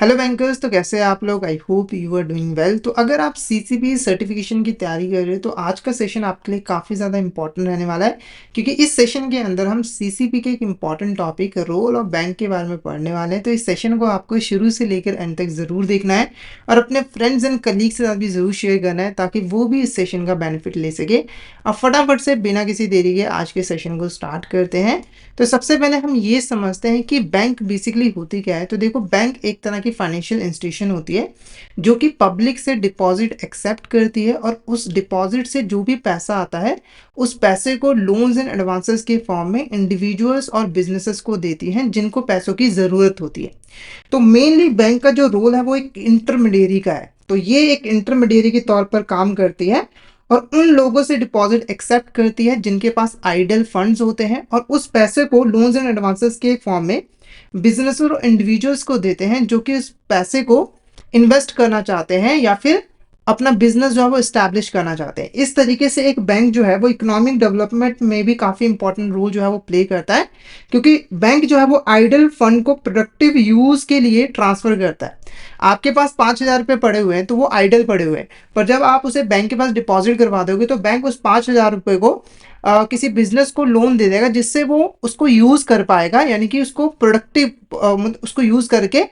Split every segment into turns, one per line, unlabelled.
Hello bankers. तो कैसे हैं आप लोग? I hope you are doing well. तो अगर आप सीसीपी सर्टिफिकेशन की तैयारी कर रहे हो तो आज का सेशन आपके लिए काफ़ी ज़्यादा इंपॉर्टेंट रहने वाला है, क्योंकि इस सेशन के अंदर हम सीसीपी के एक important topic role of bank के बारे में पढ़ने वाले हैं। तो इस सेशन को आपको शुरू से लेकर एंड तक ज़रूर देखना है और अपने फ्रेंड्स एंड कलीग्स के साथ भी ज़रूर शेयर करना है ताकि वो भी इस सेशन का बेनिफिट ले सके। अब फटाफट से बिना किसी देरी के आज के सेशन को स्टार्ट करते हैं। तो सबसे पहले हम ये समझते हैं कि बैंक बेसिकली होती क्या है। तो देखो, बैंक एक तरह की फाइनेंशियल इंस्टीट्यूशन होती है जो कि पब्लिक से डिपॉजिट एक्सेप्ट करती है और उस डिपॉजिट से जो भी पैसा आता है उस पैसे को लोन्स एंड एडवांसेस के फॉर्म में इंडिविजुअल्स और बिजनेसेस को देती हैं जिनको पैसों की ज़रूरत होती है। तो मेनली बैंक का जो रोल है वो एक इंटरमीडियरी का है। तो ये एक इंटरमीडियरी के तौर पर काम करती है और उन लोगों से डिपॉजिट एक्सेप्ट करती है जिनके पास आइडल फंड्स होते हैं और उस पैसे को लोन्स एंड एडवांसेस के फॉर्म में बिजनेस और इंडिविजुअल्स को देते हैं जो कि उस पैसे को इन्वेस्ट करना चाहते हैं या फिर अपना बिजनेस जो है वो इस्टेब्लिश करना चाहते हैं। इस तरीके से एक बैंक जो है वो इकोनॉमिक डेवलपमेंट में भी काफ़ी इंपॉर्टेंट रोल जो है वो प्ले करता है, क्योंकि बैंक जो है वो आइडल फंड को प्रोडक्टिव यूज़ के लिए ट्रांसफ़र करता है। आपके पास 5,000 रुपये पड़े हुए हैं तो वो आइडल पड़े हुए हैं, पर जब आप उसे बैंक के पास डिपॉजिट करवा दोगे तो बैंक उस 5,000 रुपये को किसी बिजनेस को लोन दे देगा जिससे वो उसको यूज़ कर पाएगा, यानी कि उसको प्रोडक्टिव उसको यूज़ करके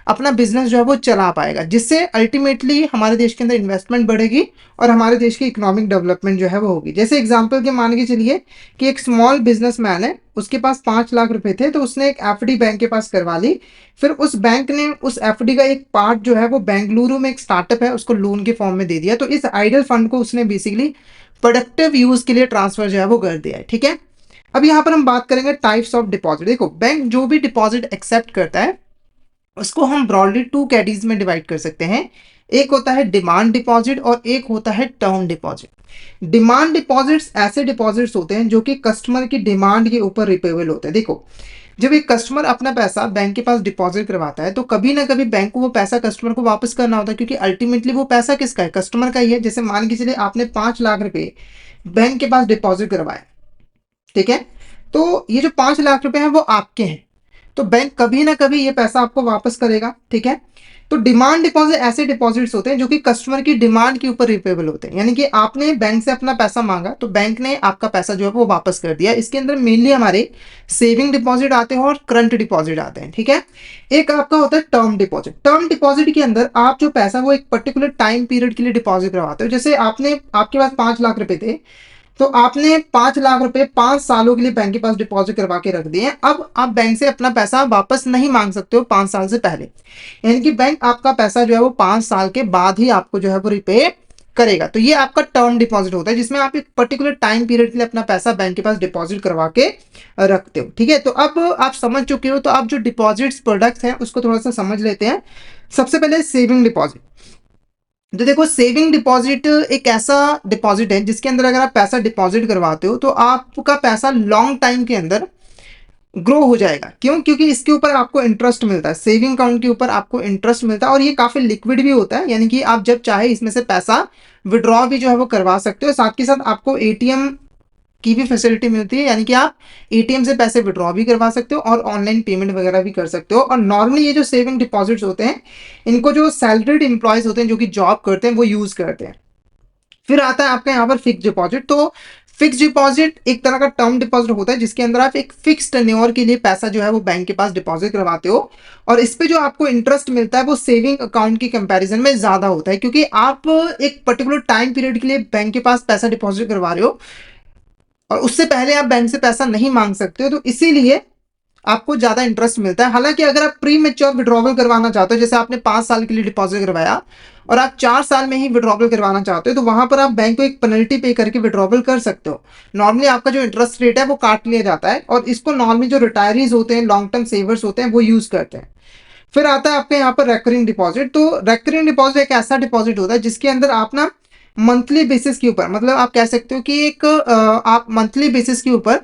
अपना बिजनेस जो है वो चला पाएगा, जिससे अल्टीमेटली हमारे देश के अंदर इन्वेस्टमेंट बढ़ेगी और हमारे देश की इकोनॉमिक डेवलपमेंट जो है वो होगी। जैसे एग्जांपल के मान के चलिए कि एक स्मॉल बिजनेसमैन है, उसके पास 5 लाख रुपए थे तो उसने एक एफडी बैंक के पास करवा ली। फिर उस बैंक ने उस एफडी का एक पार्ट जो है वो बेंगलुरु में एक स्टार्टअप है उसको लोन के फॉर्म में दे दिया। तो इस आइडल फंड को उसने बेसिकली प्रोडक्टिव यूज के लिए ट्रांसफर जो है वो कर दिया है। ठीक है, अब यहाँ पर हम बात करेंगे टाइप्स ऑफ डिपॉजिट। देखो, बैंक जो भी डिपॉजिट एक्सेप्ट करता है उसको हम ब्रॉडली 2 कैटेगरीज में डिवाइड कर सकते हैं। एक होता है डिमांड डिपॉजिट और एक होता है टर्म डिपॉजिट। डिमांड डिपॉजिट्स ऐसे डिपॉजिट्स होते हैं जो कि कस्टमर की डिमांड के ऊपर रिपेबल होते हैं। देखो, जब एक कस्टमर अपना पैसा बैंक के पास डिपॉजिट करवाता है तो कभी ना कभी बैंक को वो पैसा कस्टमर को वापस करना होता है, क्योंकि अल्टीमेटली वो पैसा किसका है? कस्टमर का ही है। जैसे मान के चलिए आपने 5 लाख रुपए बैंक के पास डिपॉजिट करवाए, ठीक है, तो ये जो 5 लाख रुपए हैं वो आपके हैं, तो बैंक कभी ना कभी ये पैसा आपको वापस करेगा। ठीक है, तो डिमांड डिपॉजिट ऐसे डिपॉजिट्स होते हैं जो कि कस्टमर की डिमांड के ऊपर रिपेबल होते हैं, यानी कि आपने बैंक से अपना पैसा मांगा तो बैंक ने आपका पैसा जो है वो वापस कर दिया। इसके अंदर मेनली हमारे सेविंग डिपॉजिट आते हैं और करंट डिपॉजिट आते हैं। ठीक है, एक आपका होता है टर्म डिपॉजिट। टर्म डिपॉजिट के अंदर आप जो पैसा वो एक पर्टिकुलर टाइम पीरियड के लिए डिपॉजिट करवाते हो। जैसे आपके पास 5 लाख रुपए थे तो आपने 5 लाख रुपए 5 सालों के लिए बैंक के पास डिपॉजिट करवा के रख दिए हैं। अब आप बैंक से अपना पैसा वापस नहीं मांग सकते हो 5 साल से पहले, यानी कि बैंक आपका पैसा जो है वो 5 साल के बाद ही आपको जो है वो रिपे करेगा। तो ये आपका टर्म डिपॉजिट होता है जिसमें आप एक पर्टिकुलर टाइम पीरियड के लिए अपना पैसा बैंक के पास डिपॉजिट करवा के रखते हो। ठीक है, तो अब आप समझ चुके हो, तो आप जो डिपॉजिट्स प्रोडक्ट्स हैं उसको थोड़ा सा समझ लेते हैं। सबसे पहले सेविंग डिपॉजिट। तो देखो, सेविंग डिपॉजिट एक ऐसा डिपॉजिट है जिसके अंदर अगर आप पैसा डिपॉजिट करवाते हो तो आपका पैसा लॉन्ग टाइम के अंदर ग्रो हो जाएगा। क्यों? क्योंकि इसके ऊपर आपको इंटरेस्ट मिलता है, सेविंग अकाउंट के ऊपर आपको इंटरेस्ट मिलता है और ये काफ़ी लिक्विड भी होता है, यानी कि आप जब चाहे इसमें से पैसा विड्रॉ भी जो है वो करवा सकते हो। साथ के साथ आपको एटीएम की भी फैसिलिटी मिलती है, यानी कि आप एटीएम से पैसे विड्रॉ भी करवा सकते हो और ऑनलाइन पेमेंट वगैरह भी कर सकते हो। और नॉर्मली ये जो सेविंग डिपॉजिट्स होते हैं इनको जो सैलरीड एम्प्लॉयज होते हैं जो कि जॉब करते हैं वो यूज करते हैं। फिर आता है आपका यहाँ पर फिक्स डिपॉजिट। तो फिक्स डिपॉजिट एक तरह का टर्म डिपॉजिट होता है जिसके अंदर आप एक फिक्स टेन्योर के लिए पैसा जो है वो बैंक के पास डिपॉजिट करवाते हो और इस पे जो आपको इंटरेस्ट मिलता है वो सेविंग अकाउंट की कंपैरिजन में ज्यादा होता है, क्योंकि आप एक पर्टिकुलर टाइम पीरियड के लिए बैंक के पास पैसा डिपॉजिट करवा रहे हो और उससे पहले आप बैंक से पैसा नहीं मांग सकते हो, तो इसीलिए आपको ज्यादा इंटरेस्ट मिलता है। हालांकि अगर आप प्री मेच्योर विड्रॉवल करवाना चाहते हो, जैसे आपने 5 साल के लिए डिपॉजिट करवाया और आप 4 साल में ही विड्रॉवल करवाना चाहते हो, तो वहां पर आप बैंक को एक पेनल्टी पे करके विड्रॉवल कर सकते हो। नॉर्मली आपका जो इंटरेस्ट रेट है वो काट लिया जाता है और इसको नॉर्मली जो रिटायरीज होते हैं, लॉन्ग टर्म सेवर्स होते हैं, वो यूज करते हैं। फिर आता है आपके यहाँ पर रेकरिंग डिपॉजिट। तो रेकरिंग डिपॉजिट एक ऐसा डिपॉजिट होता है जिसके अंदर आप ना मंथली बेसिस के ऊपर, मतलब आप कह सकते हो कि एक आप मंथली बेसिस के ऊपर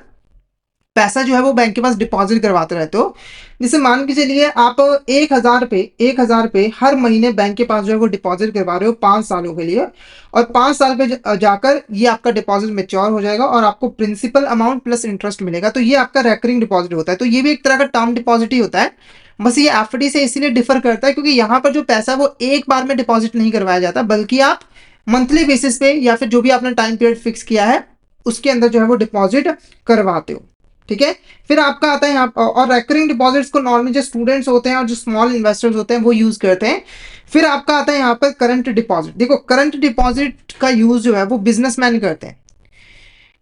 पैसा जो है वो बैंक के पास डिपॉजिट करवाते रहते हो। जैसे मान के चलिए आप 1,000 रुपये हर महीने बैंक के पास जो है वो डिपॉजिट करवा रहे हो 5 सालों के लिए और 5 साल पे जाकर ये आपका डिपॉजिट मेच्योर हो जाएगा और आपको प्रिंसिपल अमाउंट प्लस इंटरेस्ट मिलेगा। तो ये आपका रेकरिंग डिपॉजिट होता है। तो ये भी एक तरह का टर्म डिपॉजिट ही होता है, बस ये एफडी से इसीलिए डिफर करता है क्योंकि यहाँ पर जो पैसा है वो एक बार में डिपॉजिट नहीं करवाया जाता, बल्कि आप मंथली बेसिस पे या फिर जो भी आपने टाइम पीरियड फिक्स किया है उसके अंदर जो है वो डिपॉजिट करवाते हो। ठीक है, फिर आपका आता है यहाँ और रेकरिंग डिपॉजिट्स को नॉर्मली जो स्टूडेंट्स होते हैं और जो स्मॉल इन्वेस्टर्स होते हैं वो यूज करते हैं। फिर आपका आता है यहाँ पर करंट डिपॉजिट। देखो करंट डिपॉजिट का यूज जो है वो बिजनेसमैन करते हैं,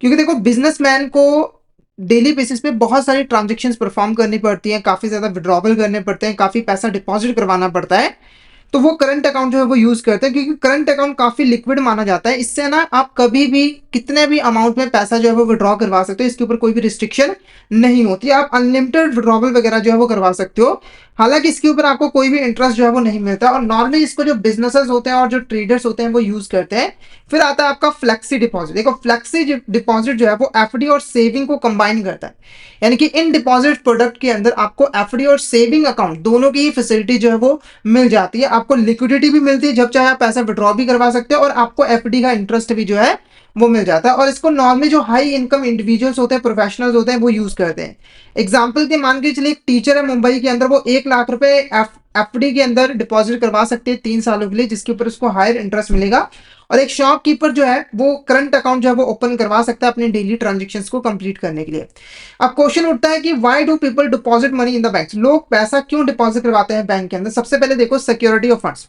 क्योंकि देखो बिजनेसमैन को डेली बेसिस पे बहुत सारी ट्रांजेक्शन्स परफॉर्म करनी पड़ती हैं, काफ़ी ज़्यादा विड्रॉवल करने पड़ते हैं, काफ़ी पैसा डिपॉजिट करवाना पड़ता है। तो वो करंट अकाउंट जो है वो यूज़ करते हैं, क्योंकि करंट अकाउंट काफ़ी लिक्विड माना जाता है। इससे ना आप कभी भी कितने भी अमाउंट में पैसा जो है वो विड्रॉ करवा सकते हो, इसके ऊपर कोई भी रिस्ट्रिक्शन नहीं होती। आप अनलिमिटेड विड्रॉवल वगैरह जो है वो करवा सकते हो। हालांकि इसके ऊपर आपको कोई भी इंटरेस्ट जो है वो नहीं मिलता, और नॉर्मली इसको जो बिजनेसेस होते हैं और जो ट्रेडर्स होते हैं वो यूज़ करते हैं। फिर आता है आपका फ्लेक्सी डिपॉजिट। देखो फ्लेक्सी डिपॉजिट जो है वो एफडी और सेविंग को कंबाइन करता है, यानी कि इन डिपॉजिट प्रोडक्ट के अंदर आपको एफडी और सेविंग अकाउंट दोनों की ही फैसिलिटी जो है वो मिल जाती है। आपको लिक्विडिटी भी मिलती है, जब चाहे आप पैसा विड्रॉ भी करवा सकते हो, और आपको एफडी का इंटरेस्ट भी जो है वो मिल जाता है। और इसको नॉर्मली जो हाई इनकम इंडिविजुअल्स होते हैं, प्रोफेशनल्स होते हैं, वो यूज करते हैं। एग्जाम्पल के मान के चलिए एक टीचर है मुंबई के अंदर, वो 1 लाख रुपए एफडी के अंदर डिपॉजिट करवा सकते हैं 3 सालों के लिए, जिसके ऊपर उसको हायर इंटरेस्ट मिलेगा। और एक शॉपकीपर जो है वो करंट अकाउंट जो है वो ओपन करवा सकता है अपने डेली ट्रांजेक्शन्स को कंप्लीट करने के लिए। अब क्वेश्चन उठता है कि why do people deposit money in the bank? लोग पैसा क्यों डिपॉजिट करवाते हैं बैंक के अंदर? सबसे पहले देखो सिक्योरिटी ऑफ फंड्स।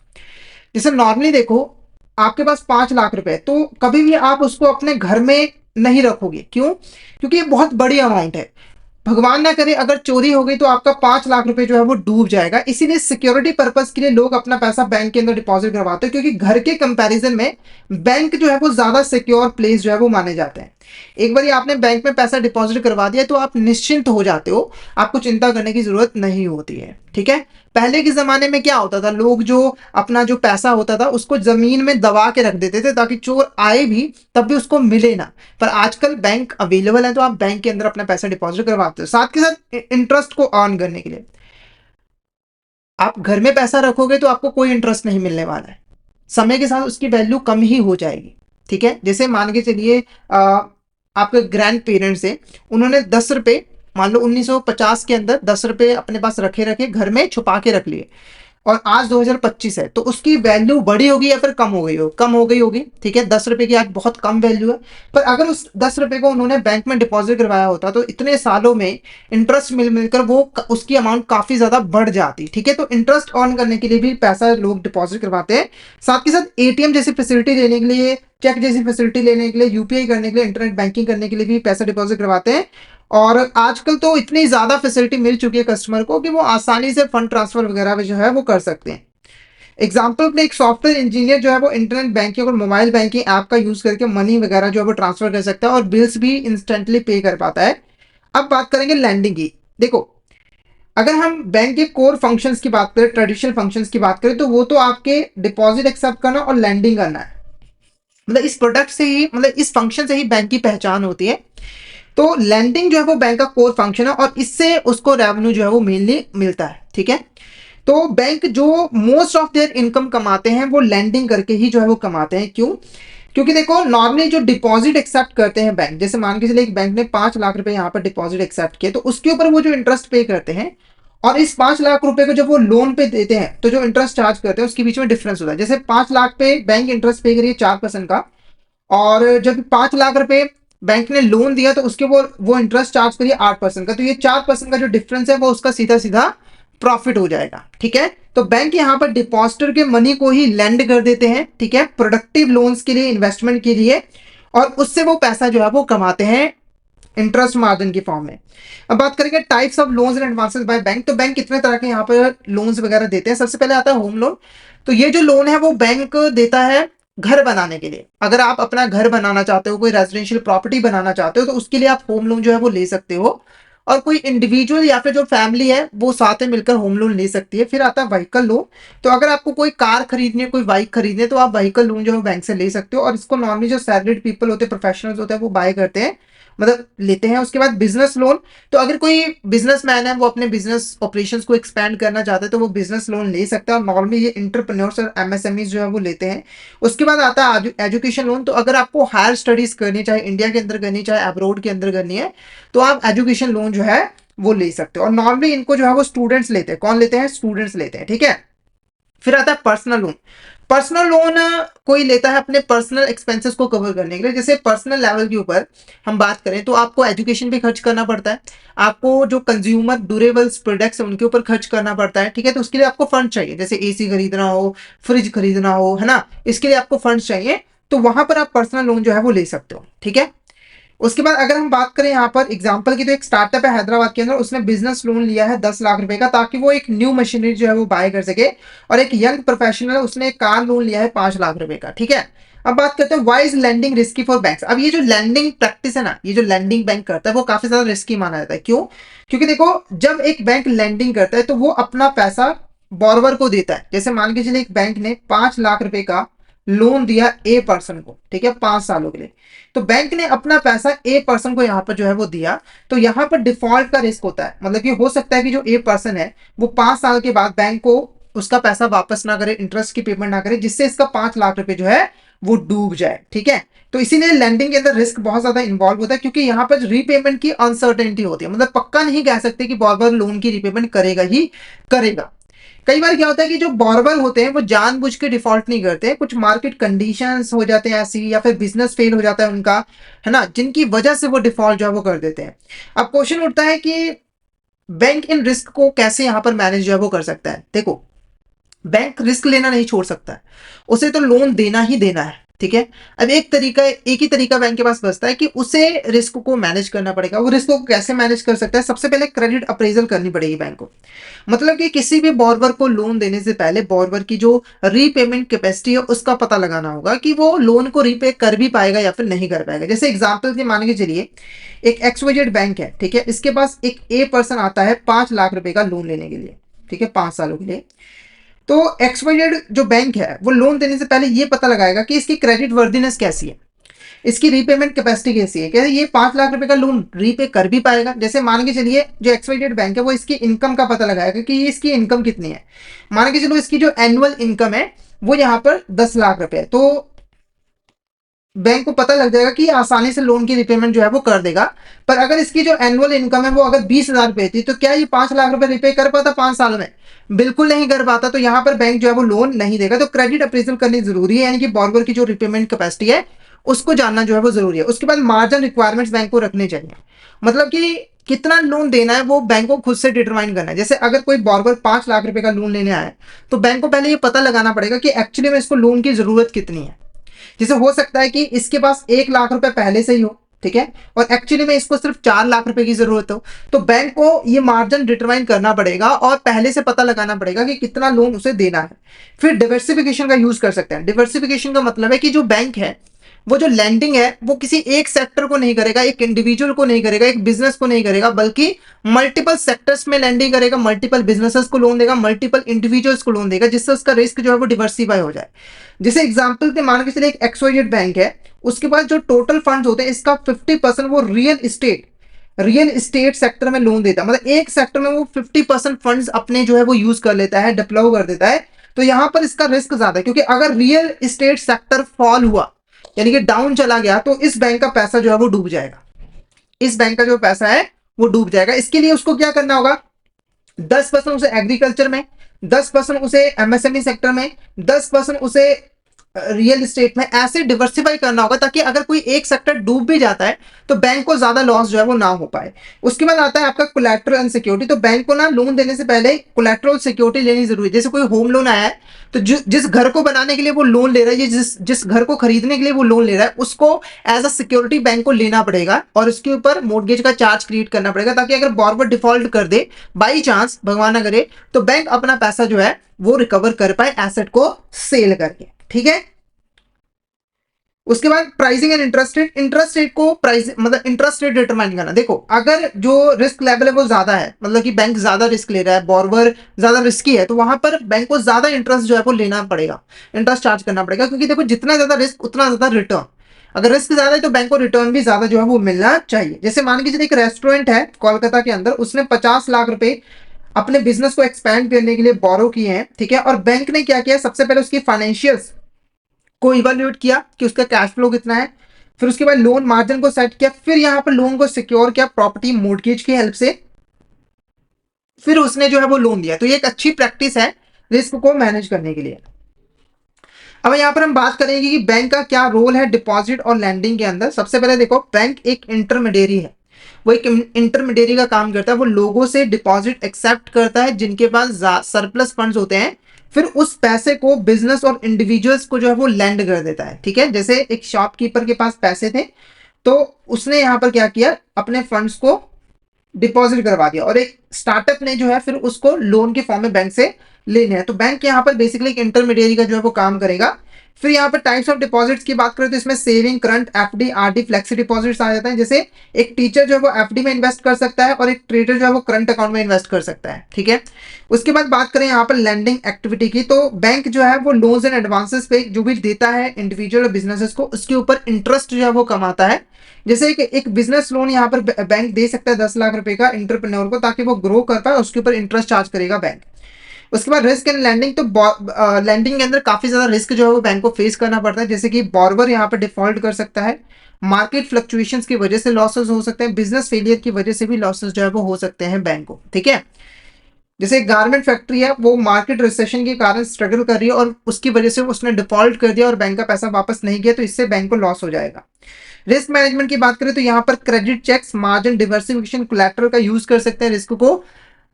जैसे नॉर्मली देखो आपके पास 5 लाख रुपए, तो कभी भी आप उसको अपने घर में नहीं रखोगे। क्यों? क्योंकि ये बहुत बड़ी अमाउंट है। भगवान ना करे अगर चोरी हो गई तो आपका 5 लाख रुपए जो है वो डूब जाएगा। इसीलिए सिक्योरिटी पर्पस के लिए लोग अपना पैसा बैंक के अंदर डिपॉजिट करवाते हैं, क्योंकि घर के कंपैरिजन में बैंक जो है वो ज्यादा सिक्योर प्लेस जो है वो माने जाते हैं। एक बार आपने बैंक में पैसा डिपॉजिट करवा दिया तो आप निश्चिंत हो जाते हो, आपको चिंता करने की जरूरत नहीं होती है। ठीक है, पहले के जमाने में क्या होता था, लोग जो अपना जो पैसा होता था उसको जमीन में दबा के रख देते थे ताकि चोर आए भी तब भी उसको मिले ना। पर आजकल बैंक अवेलेबल है तो आप बैंक के अंदर अपना पैसा डिपॉजिट करवाते हो, साथ के साथ इंटरेस्ट को अर्न करने के लिए। आप घर में पैसा रखोगे तो आपको कोई इंटरेस्ट नहीं मिलने वाला है, समय के साथ उसकी वैल्यू कम ही हो जाएगी। ठीक है, जैसे मान के चलिए आपके ग्रैंड पेरेंट्स है, उन्होंने 10 रुपए मान लो 1950 के अंदर 10 रुपए अपने पास रखे रखे घर में छुपा के रख लिए, और आज 2025 है तो उसकी वैल्यू बढ़ी होगी या फिर कम हो गई हो? कम हो गई होगी। ठीक है, 10 रुपए की आज बहुत कम वैल्यू है। पर अगर उस 10 रुपए को उन्होंने बैंक में डिपॉजिट करवाया होता तो इतने सालों में इंटरेस्ट मिल मिलकर वो उसकी अमाउंट काफी ज्यादा बढ़ जाती। ठीक है, तो इंटरेस्ट अर्न करने के लिए भी पैसा लोग डिपॉजिट करवाते हैं। साथ के साथ एटीएम जैसी फैसिलिटी लेने के लिए, चेक जैसी फैसिलिटी लेने के लिए, यूपीआई करने के लिए, इंटरनेट बैंकिंग करने के लिए भी पैसा डिपॉजिट करवाते हैं। और आजकल तो इतनी ज़्यादा फैसिलिटी मिल चुकी है कस्टमर को कि वो आसानी से फंड ट्रांसफर वगैरह भी जो है वो कर सकते हैं। एग्जाम्पल पे एक सॉफ्टवेयर इंजीनियर जो है वो इंटरनेट बैंकिंग और मोबाइल बैंकिंग ऐप का यूज़ करके मनी वगैरह जो है वो ट्रांसफर कर सकता है और बिल्स भी इंस्टेंटली पे कर पाता है। अब बात करेंगे लैंडिंग की। देखो अगर हम बैंक के कोर फंक्शंस की बात करें, ट्रेडिशनल फंक्शंस की बात करें, तो वो तो आपके डिपॉजिट एक्सेप्ट करना और लैंडिंग करना है। मतलब इस प्रोडक्ट से ही, मतलब इस फंक्शन से ही बैंक की पहचान होती है। तो लैंडिंग जो है वो बैंक का कोर फंक्शन है और इससे उसको रेवेन्यू जो है वो मेनली मिलता है। ठीक है, तो बैंक जो मोस्ट ऑफ देयर इनकम कमाते हैं वो लैंडिंग करके ही जो है वो कमाते हैं। क्यों? क्योंकि देखो नॉर्मली जो डिपॉजिट एक्सेप्ट करते हैं बैंक, जैसे मान के चलिए एक बैंक ने 5 लाख रुपए यहाँ पर डिपॉजिट एक्सेप्ट किए, तो उसके ऊपर वो जो इंटरेस्ट पे करते हैं, और इस 5 लाख रुपए को जब वो लोन पे देते हैं तो जो इंटरेस्ट चार्ज करते हैं उसके बीच में डिफरेंस होता है। जैसे 5 लाख पे बैंक इंटरेस्ट पे करिए 4% का, और जब 5 लाख रुपए बैंक ने लोन दिया तो उसके वो इंटरेस्ट चार्ज करिए 8% का, तो ये 4% का जो डिफरेंस है वो उसका सीधा सीधा प्रॉफिट हो जाएगा। ठीक है, तो बैंक यहाँ पर डिपॉजिटर के मनी को ही लैंड कर देते हैं। ठीक है, प्रोडक्टिव लोन्स के लिए, इन्वेस्टमेंट के लिए, और उससे वो पैसा जो है वो कमाते हैं इंटरेस्ट मार्जिन की फॉर्म में। अब बात करेंगे types of loans and advances by bank. तो बैंक कितने तरह के यहाँ पर लोन्स वगैरह देते हैं। सबसे पहले आता है होम लोन। तो ये जो लोन है वो बैंक देता है घर बनाने के लिए। अगर आप अपना घर बनाना चाहते हो, कोई रेजिडेंशियल प्रॉपर्टी बनाना चाहते हो, तो उसके लिए आप होम लोन जो है वो ले सकते हो। और कोई इंडिविजुअल या फिर जो फैमिली है वो साथ में मिलकर होम लोन ले सकती है। फिर आता है व्हीकल लोन। तो अगर आपको कोई कार खरीदनी है, कोई बाइक खरीदनी है, तो आप व्हीकल लोन जो है बैंक से ले सकते हो, और इसको नॉर्मली जो सैलरीड पीपल होते हैं, प्रोफेशनल्स होते हैं, वो बाय करते हैं, मतलब लेते हैं। उसके बाद बिजनेस लोन। तो अगर कोई बिजनेसमैन है, वो अपने बिजनेस ऑपरेशंस को एक्सपैंड करना चाहते हैं, तो वो बिजनेस लोन ले सकता है, और नॉर्मली ये इंटरप्रेन्योर्स और एमएसएमईज जो है वो लेते हैं। उसके बाद आता है एजुकेशन लोन। तो अगर आपको हायर स्टडीज करनी, चाहे इंडिया के अंदर करनी, चाहे अब्रॉड के अंदर करनी है, तो आप एजुकेशन लोन जो है वो ले सकते हो। और नॉर्मली इनको जो है वो स्टूडेंट्स लेते हैं। कौन लेते हैं? स्टूडेंट्स लेते हैं, ठीक है। फिर आता है पर्सनल लोन। पर्सनल लोन कोई लेता है अपने पर्सनल एक्सपेंसेस को कवर करने के लिए। जैसे पर्सनल लेवल के ऊपर हम बात करें तो आपको एजुकेशन पे खर्च करना पड़ता है, आपको जो कंज्यूमर ड्यूरेबल्स प्रोडक्ट्स हैं उनके ऊपर खर्च करना पड़ता है, ठीक है। तो उसके लिए आपको फंड चाहिए, जैसे एसी खरीदना हो, फ्रिज खरीदना हो, है ना, इसके लिए आपको फंड चाहिए। तो वहां पर आप पर्सनल लोन जो है वो ले सकते हो, ठीक है। उसके बाद अगर हम बात करें यहाँ पर एग्जांपल की, तो एक स्टार्टअप है हैदराबाद के अंदर, उसने बिजनेस लोन लिया है 10 लाख रुपए का, ताकि वो एक न्यू मशीनरी जो है वो बाय कर सके। और एक यंग प्रोफेशनल है, उसने एक कार लोन लिया है 5 लाख रुपए का, ठीक है। अब बात करते हैं wise lending risky for banks. अब ये जो लैंडिंग प्रैक्टिस है ना, ये जो लैंडिंग बैंक करता है वो काफी ज्यादा रिस्की माना जाता है। क्यों? क्योंकि देखो, जब एक बैंक लैंडिंग करता है तो वो अपना पैसा बॉर्वर को देता है। जैसे मान के चलिए एक बैंक ने 5 लाख रुपए का लोन दिया ए पर्सन को, ठीक है, 5 सालों के लिए। तो बैंक ने अपना पैसा ए पर्सन को यहाँ पर जो है वो दिया। तो यहाँ पर डिफॉल्ट का रिस्क होता है। मतलब ये हो सकता है कि जो ए पर्सन है वो 5 साल के बाद बैंक को उसका पैसा वापस ना करे, इंटरेस्ट की पेमेंट ना करे, जिससे इसका 5 लाख रुपए जो है वो डूब जाए, ठीक है। तो इसीलिए लैंडिंग के अंदर रिस्क बहुत ज्यादा इन्वॉल्व होता है, क्योंकि यहाँ पर रीपेमेंट की अनसर्टेनिटी होती है। मतलब पक्का नहीं कह सकते कि बॉर्बर लोन की रीपेमेंट करेगा ही करेगा। कई बार क्या होता है कि जो बॉर्बर होते हैं वो जानबूझ के डिफॉल्ट नहीं करते, कुछ मार्केट कंडीशंस हो जाते हैं ऐसी, या फिर बिजनेस फेल हो जाता है उनका, है ना, जिनकी वजह से वो डिफॉल्ट जो है वो कर देते हैं। अब क्वेश्चन उठता है कि बैंक इन रिस्क को कैसे यहाँ पर मैनेज जो है वो कर सकता है। देखो, बैंक रिस्क लेना नहीं छोड़ सकता है, उसे तो लोन देना ही देना है, ठीक है। अब एक ही तरीका बैंक के पास बचता है कि उसे रिस्क को मैनेज करना पड़ेगा। वो रिस्क को कैसे मैनेज कर सकता है? सबसे पहले क्रेडिट अप्रेजल करनी पड़ेगी बैंक को। मतलब कि किसी भी बॉर्बर को लोन देने से पहले बॉर्बर की जो रीपेमेंट कैपेसिटी है उसका पता लगाना होगा कि वो लोन को रीपे कर भी पाएगा या फिर नहीं कर पाएगा। जैसे एग्जांपल के मान के चलिए, एक एक्सवाइजेड बैंक है, ठीक है, इसके पास एक ए पर्सन आता है 5 लाख रुपए का लोन लेने के लिए, ठीक है, 5 सालों के लिए। तो एक्सवाइजेड जो बैंक है वो लोन देने से पहले ये पता लगाएगा कि इसकी क्रेडिट वर्दीनेस कैसी है, इसकी रीपेमेंट कैपेसिटी कैसी है, क्या ये 5 लाख रुपए का लोन रीपे कर भी पाएगा। जैसे मान के चलिए जो एक्सवाइजेड बैंक है वो इसकी इनकम का पता लगाएगा कि ये इसकी इनकम कितनी है। मान के चलो इसकी जो एनुअल इनकम है वो यहाँ पर 10 लाख रुपए है। तो बैंक को पता लग जाएगा कि आसानी से लोन की रिपेमेंट जो है वो कर देगा। पर अगर इसकी जो एनुअल इनकम है वो अगर 20,000 रुपए थी, तो क्या ये 5 लाख रुपए रिपे कर पाता 5 साल में? बिल्कुल नहीं कर पाता। तो यहाँ पर बैंक जो है वो लोन नहीं देगा। तो क्रेडिट अप्रेजल करनी जरूरी है, यानी कि बॉर्बर की जो रिपेमेंट कैपेसिटी है उसको जानना जो है वो जरूरी है। उसके बाद मार्जिन रिक्वायरमेंट्स बैंक को रखने चाहिए। मतलब कि कितना लोन देना है वो बैंक को खुद से डिटरमाइन करना है। जैसे अगर कोई बॉर्बर 5 लाख रुपए का लोन लेने आए तो बैंक को पहले ये पता लगाना पड़ेगा कि एक्चुअली में इसको लोन की जरूरत कितनी है। जैसे हो सकता है कि इसके पास 1 लाख रुपए पहले से ही हो, ठीक है, और एक्चुअली में इसको सिर्फ 4 लाख रुपए की जरूरत हो। तो बैंक को ये मार्जिन डिटरमाइन करना पड़ेगा और पहले से पता लगाना पड़ेगा कि कितना लोन उसे देना है। फिर डिवर्सिफिकेशन का यूज कर सकते हैं। डिवर्सिफिकेशन का मतलब है कि जो बैंक है वो जो लैंडिंग है वो किसी एक सेक्टर को नहीं करेगा, एक इंडिविजुअल को नहीं करेगा, एक बिजनेस को नहीं करेगा, बल्कि मल्टीपल सेक्टर्स में लैंडिंग करेगा, मल्टीपल बिजनेसेस को लोन देगा, मल्टीपल इंडिविजुअल्स को लोन देगा, जिससे उसका रिस्क जो है वो डिवर्सिफाई हो जाए। जैसे एग्जांपल के मान के चलिए एक एक्सवाइजेड बैंक है, उसके पास जो टोटल फंड्स होते हैं इसका 50% वो रियल इस्टेट सेक्टर में लोन देता है। मतलब एक सेक्टर में वो 50% फंड्स अपने जो है वो यूज कर लेता है, डिप्लॉय कर देता है। तो यहां पर इसका रिस्क ज्यादा है, क्योंकि अगर रियल इस्टेट सेक्टर फॉल हुआ, यानी कि डाउन चला गया, तो इस बैंक का पैसा जो है वो डूब जाएगा। इस बैंक का जो पैसा है वो डूब जाएगा। इसके लिए उसको क्या करना होगा? 10% उसे एग्रीकल्चर में, 10% उसे एमएसएमई सेक्टर में, 10% उसे रियल एस्टेट में, ऐसे डिवर्सिफाई करना होगा, ताकि अगर कोई एक सेक्टर डूब भी जाता है तो बैंक को ज्यादा लॉस जो है वो ना हो पाए। उसके बाद आता है आपका कोलैटरल एंड सिक्योरिटी। तो बैंक को ना लोन देने से पहले कोलैटरल सिक्योरिटी लेनी जरूरी है। जैसे कोई होम लोन आया है तो जिस घर को बनाने के लिए वो लोन ले रहा है, जिस जिस घर को खरीदने के लिए वो लोन ले रहा है, उसको एज अ सिक्योरिटी बैंक को लेना पड़ेगा और उसके ऊपर मोर्गेज का चार्ज क्रिएट करना पड़ेगा, ताकि अगर बॉर्बर डिफॉल्ट कर दे बाई चांस, भगवान ना करे, तो बैंक अपना पैसा जो है वो रिकवर कर पाए एसेट को सेल करके, ठीक है। उसके बाद प्राइसिंग एंड इंटरेस्ट रेट को प्राइस मतलब इंटरेस्ट रेट डिटरमाइन करना। देखो, अगर जो रिस्क लेवल है वो ज्यादा है, मतलब कि बैंक ज्यादा रिस्क ले रहा है, बॉर्बर ज्यादा रिस्की है, तो वहां पर बैंक को ज्यादा इंटरेस्ट जो है वो लेना पड़ेगा, इंटरेस्ट चार्ज करना पड़ेगा। क्योंकि देखो, जितना ज्यादा रिस्क उतना ज्यादा रिटर्न। अगर रिस्क ज्यादा है तो बैंक को रिटर्न भी ज्यादा जो है वो मिलना चाहिए। जैसे मान के चलिए एक रेस्टोरेंट है कोलकाता के अंदर, उसने 50 लाख रुपए अपने बिजनेस को एक्सपैंड करने के लिए बोरो किए हैं, ठीक है। और बैंक ने क्या किया, सबसे पहले उसकी फाइनेंशियल्स को इवेल्युएट किया कि उसका कैश फ्लो कितना है, फिर उसके बाद लोन मार्जिन को सेट किया, फिर यहाँ पर लोन को सिक्योर किया प्रॉपर्टी मोर्टगेज की हेल्प से, फिर उसने जो है वो लोन दिया। तो ये एक अच्छी प्रैक्टिस है रिस्क को मैनेज करने के लिए। अब यहाँ पर हम बात करेंगे कि बैंक का क्या रोल है डिपॉजिट और लैंडिंग के अंदर। सबसे पहले देखो, बैंक एक इंटरमीडियरी है, वो एक इंटरमीडियरी का काम करता है। वो लोगों से डिपॉजिट एक्सेप्ट करता है जिनके पास सरप्लस फंड्स होते हैं, फिर उस पैसे को बिजनेस और इंडिविजुअल्स को जो है वो लैंड कर देता है। ठीक है, जैसे एक शॉपकीपर के पास पैसे थे, तो उसने यहाँ पर क्या किया, अपने फंड्स को डिपॉजिट करवा दिया, और एक स्टार्टअप ने जो है फिर उसको लोन के फॉर्म में बैंक से लेने हैं। तो बैंक यहाँ पर बेसिकली एक इंटरमीडियरी का जो है वो काम करेगा। फिर यहाँ पर टाइप्स ऑफ डिपॉजिट्स की बात करें तो इसमें saving, current, FD, RD, flexi deposits आ जाते हैं। जैसे एक टीचर जो है वो एफडी में इन्वेस्ट कर सकता है और एक ट्रेडर जो है वो करंट अकाउंट में इन्वेस्ट कर सकता है। ठीक है, उसके बाद बात करें यहाँ पर लैंडिंग एक्टिविटी की, तो बैंक जो है वो लोन्स एंड एडवांसेस पे जो भी देता है इंडिविजुअल और बिजनेसेस को, उसके ऊपर इंटरेस्ट जो है वो कमाता है। जैसे एक बिजनेस लोन यहाँ पर बैंक दे सकता है 10 लाख रुपए का इंटरप्रेन्योर को, ताकि वो ग्रो कर पाए, उसके ऊपर इंटरेस्ट चार्ज करेगा बैंक। उसके बाद रिस्क एंड लैंडिंग, तो लैंडिंग के अंदर काफी ज्यादा रिस्क जो है वो बैंक को फेस करना पड़ता है। जैसे कि बॉर्वर यहाँ पर डिफॉल्ट कर सकता है, मार्केट फ्लक्चुएशंस की वजह से लॉसेस हो सकते हैं, बिजनेस फेलियर की वजह से भी लॉसेस जो है वो हो सकते हैं बैंक को। ठीक है, जैसे गारमेंट फैक्ट्री है, वो मार्केट रिसेशन के कारण स्ट्रगल कर रही है और उसकी वजह से उसने डिफॉल्ट कर दिया और बैंक का पैसा वापस नहीं किया, तो इससे बैंक को लॉस हो जाएगा। रिस्क मैनेजमेंट की बात करें तो यहाँ पर credit checks, margin, diversification, collateral का यूज कर सकते हैं रिस्क को